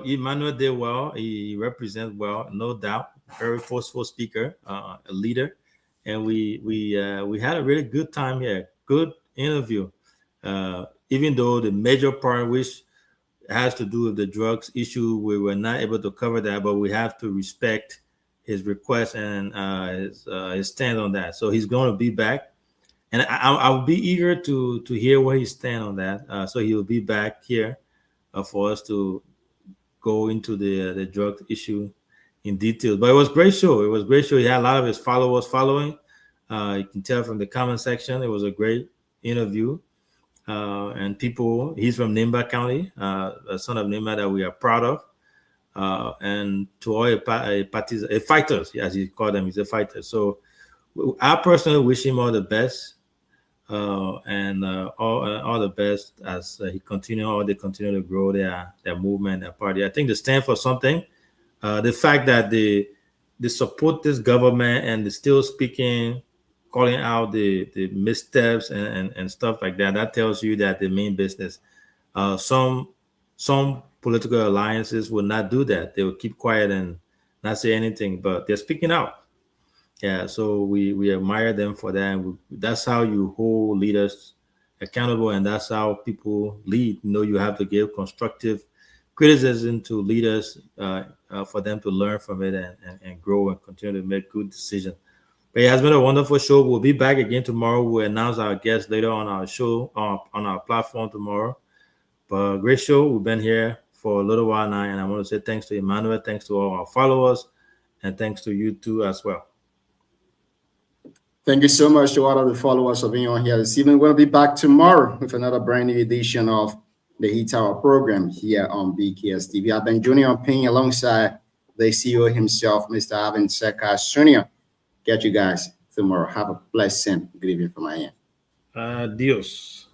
Speaker 15: Emmanuel did well. He represents well, no doubt. Very forceful speaker, a leader, and we had a really good time here. Good interview. Even though the major part, which has to do with the drugs issue, we were not able to cover that, but we have to respect his request and his stand on that. So he's going to be back, and I'll be eager to hear where he stands on that. So he will be back here for us to go into the drug issue in detail. But it was a great show. It was a great show. He had a lot of his followers following. You can tell from the comment section. It was a great interview. And people, he's from Nimba County, a son of Nimba that we are proud of. And to all fighters, as he called them, he's a fighter. So I personally wish him all the best, and all the best as they continue to grow their movement, their party. I think they stand for something. The fact that they support this government and they're still speaking, calling out the missteps and stuff like that, that tells you that they mean business. Some political alliances will not do that. They will keep quiet and not say anything, but they're speaking out. Yeah, so we admire them for that. And that's how you hold leaders accountable, and that's how people lead. You have to give constructive criticism to leaders for them to learn from it and grow and continue to make good decisions. But it has been a wonderful show. We'll be back again tomorrow. We'll announce our guests later on our show, on our platform tomorrow. But great show. We've been here for a little while now, and I want to say thanks to Emmanuel, thanks to all our followers, and thanks to you too as well.
Speaker 17: Thank you so much to all of the followers for being on here this evening. We'll be back tomorrow with another brand new edition of the Heat Tower program here on BKS TV. I've been Junior Ping alongside the CEO himself, Mr. Alvin Sekas Jr. Catch you guys tomorrow. Have a blessed and good evening from my end.
Speaker 15: Adios.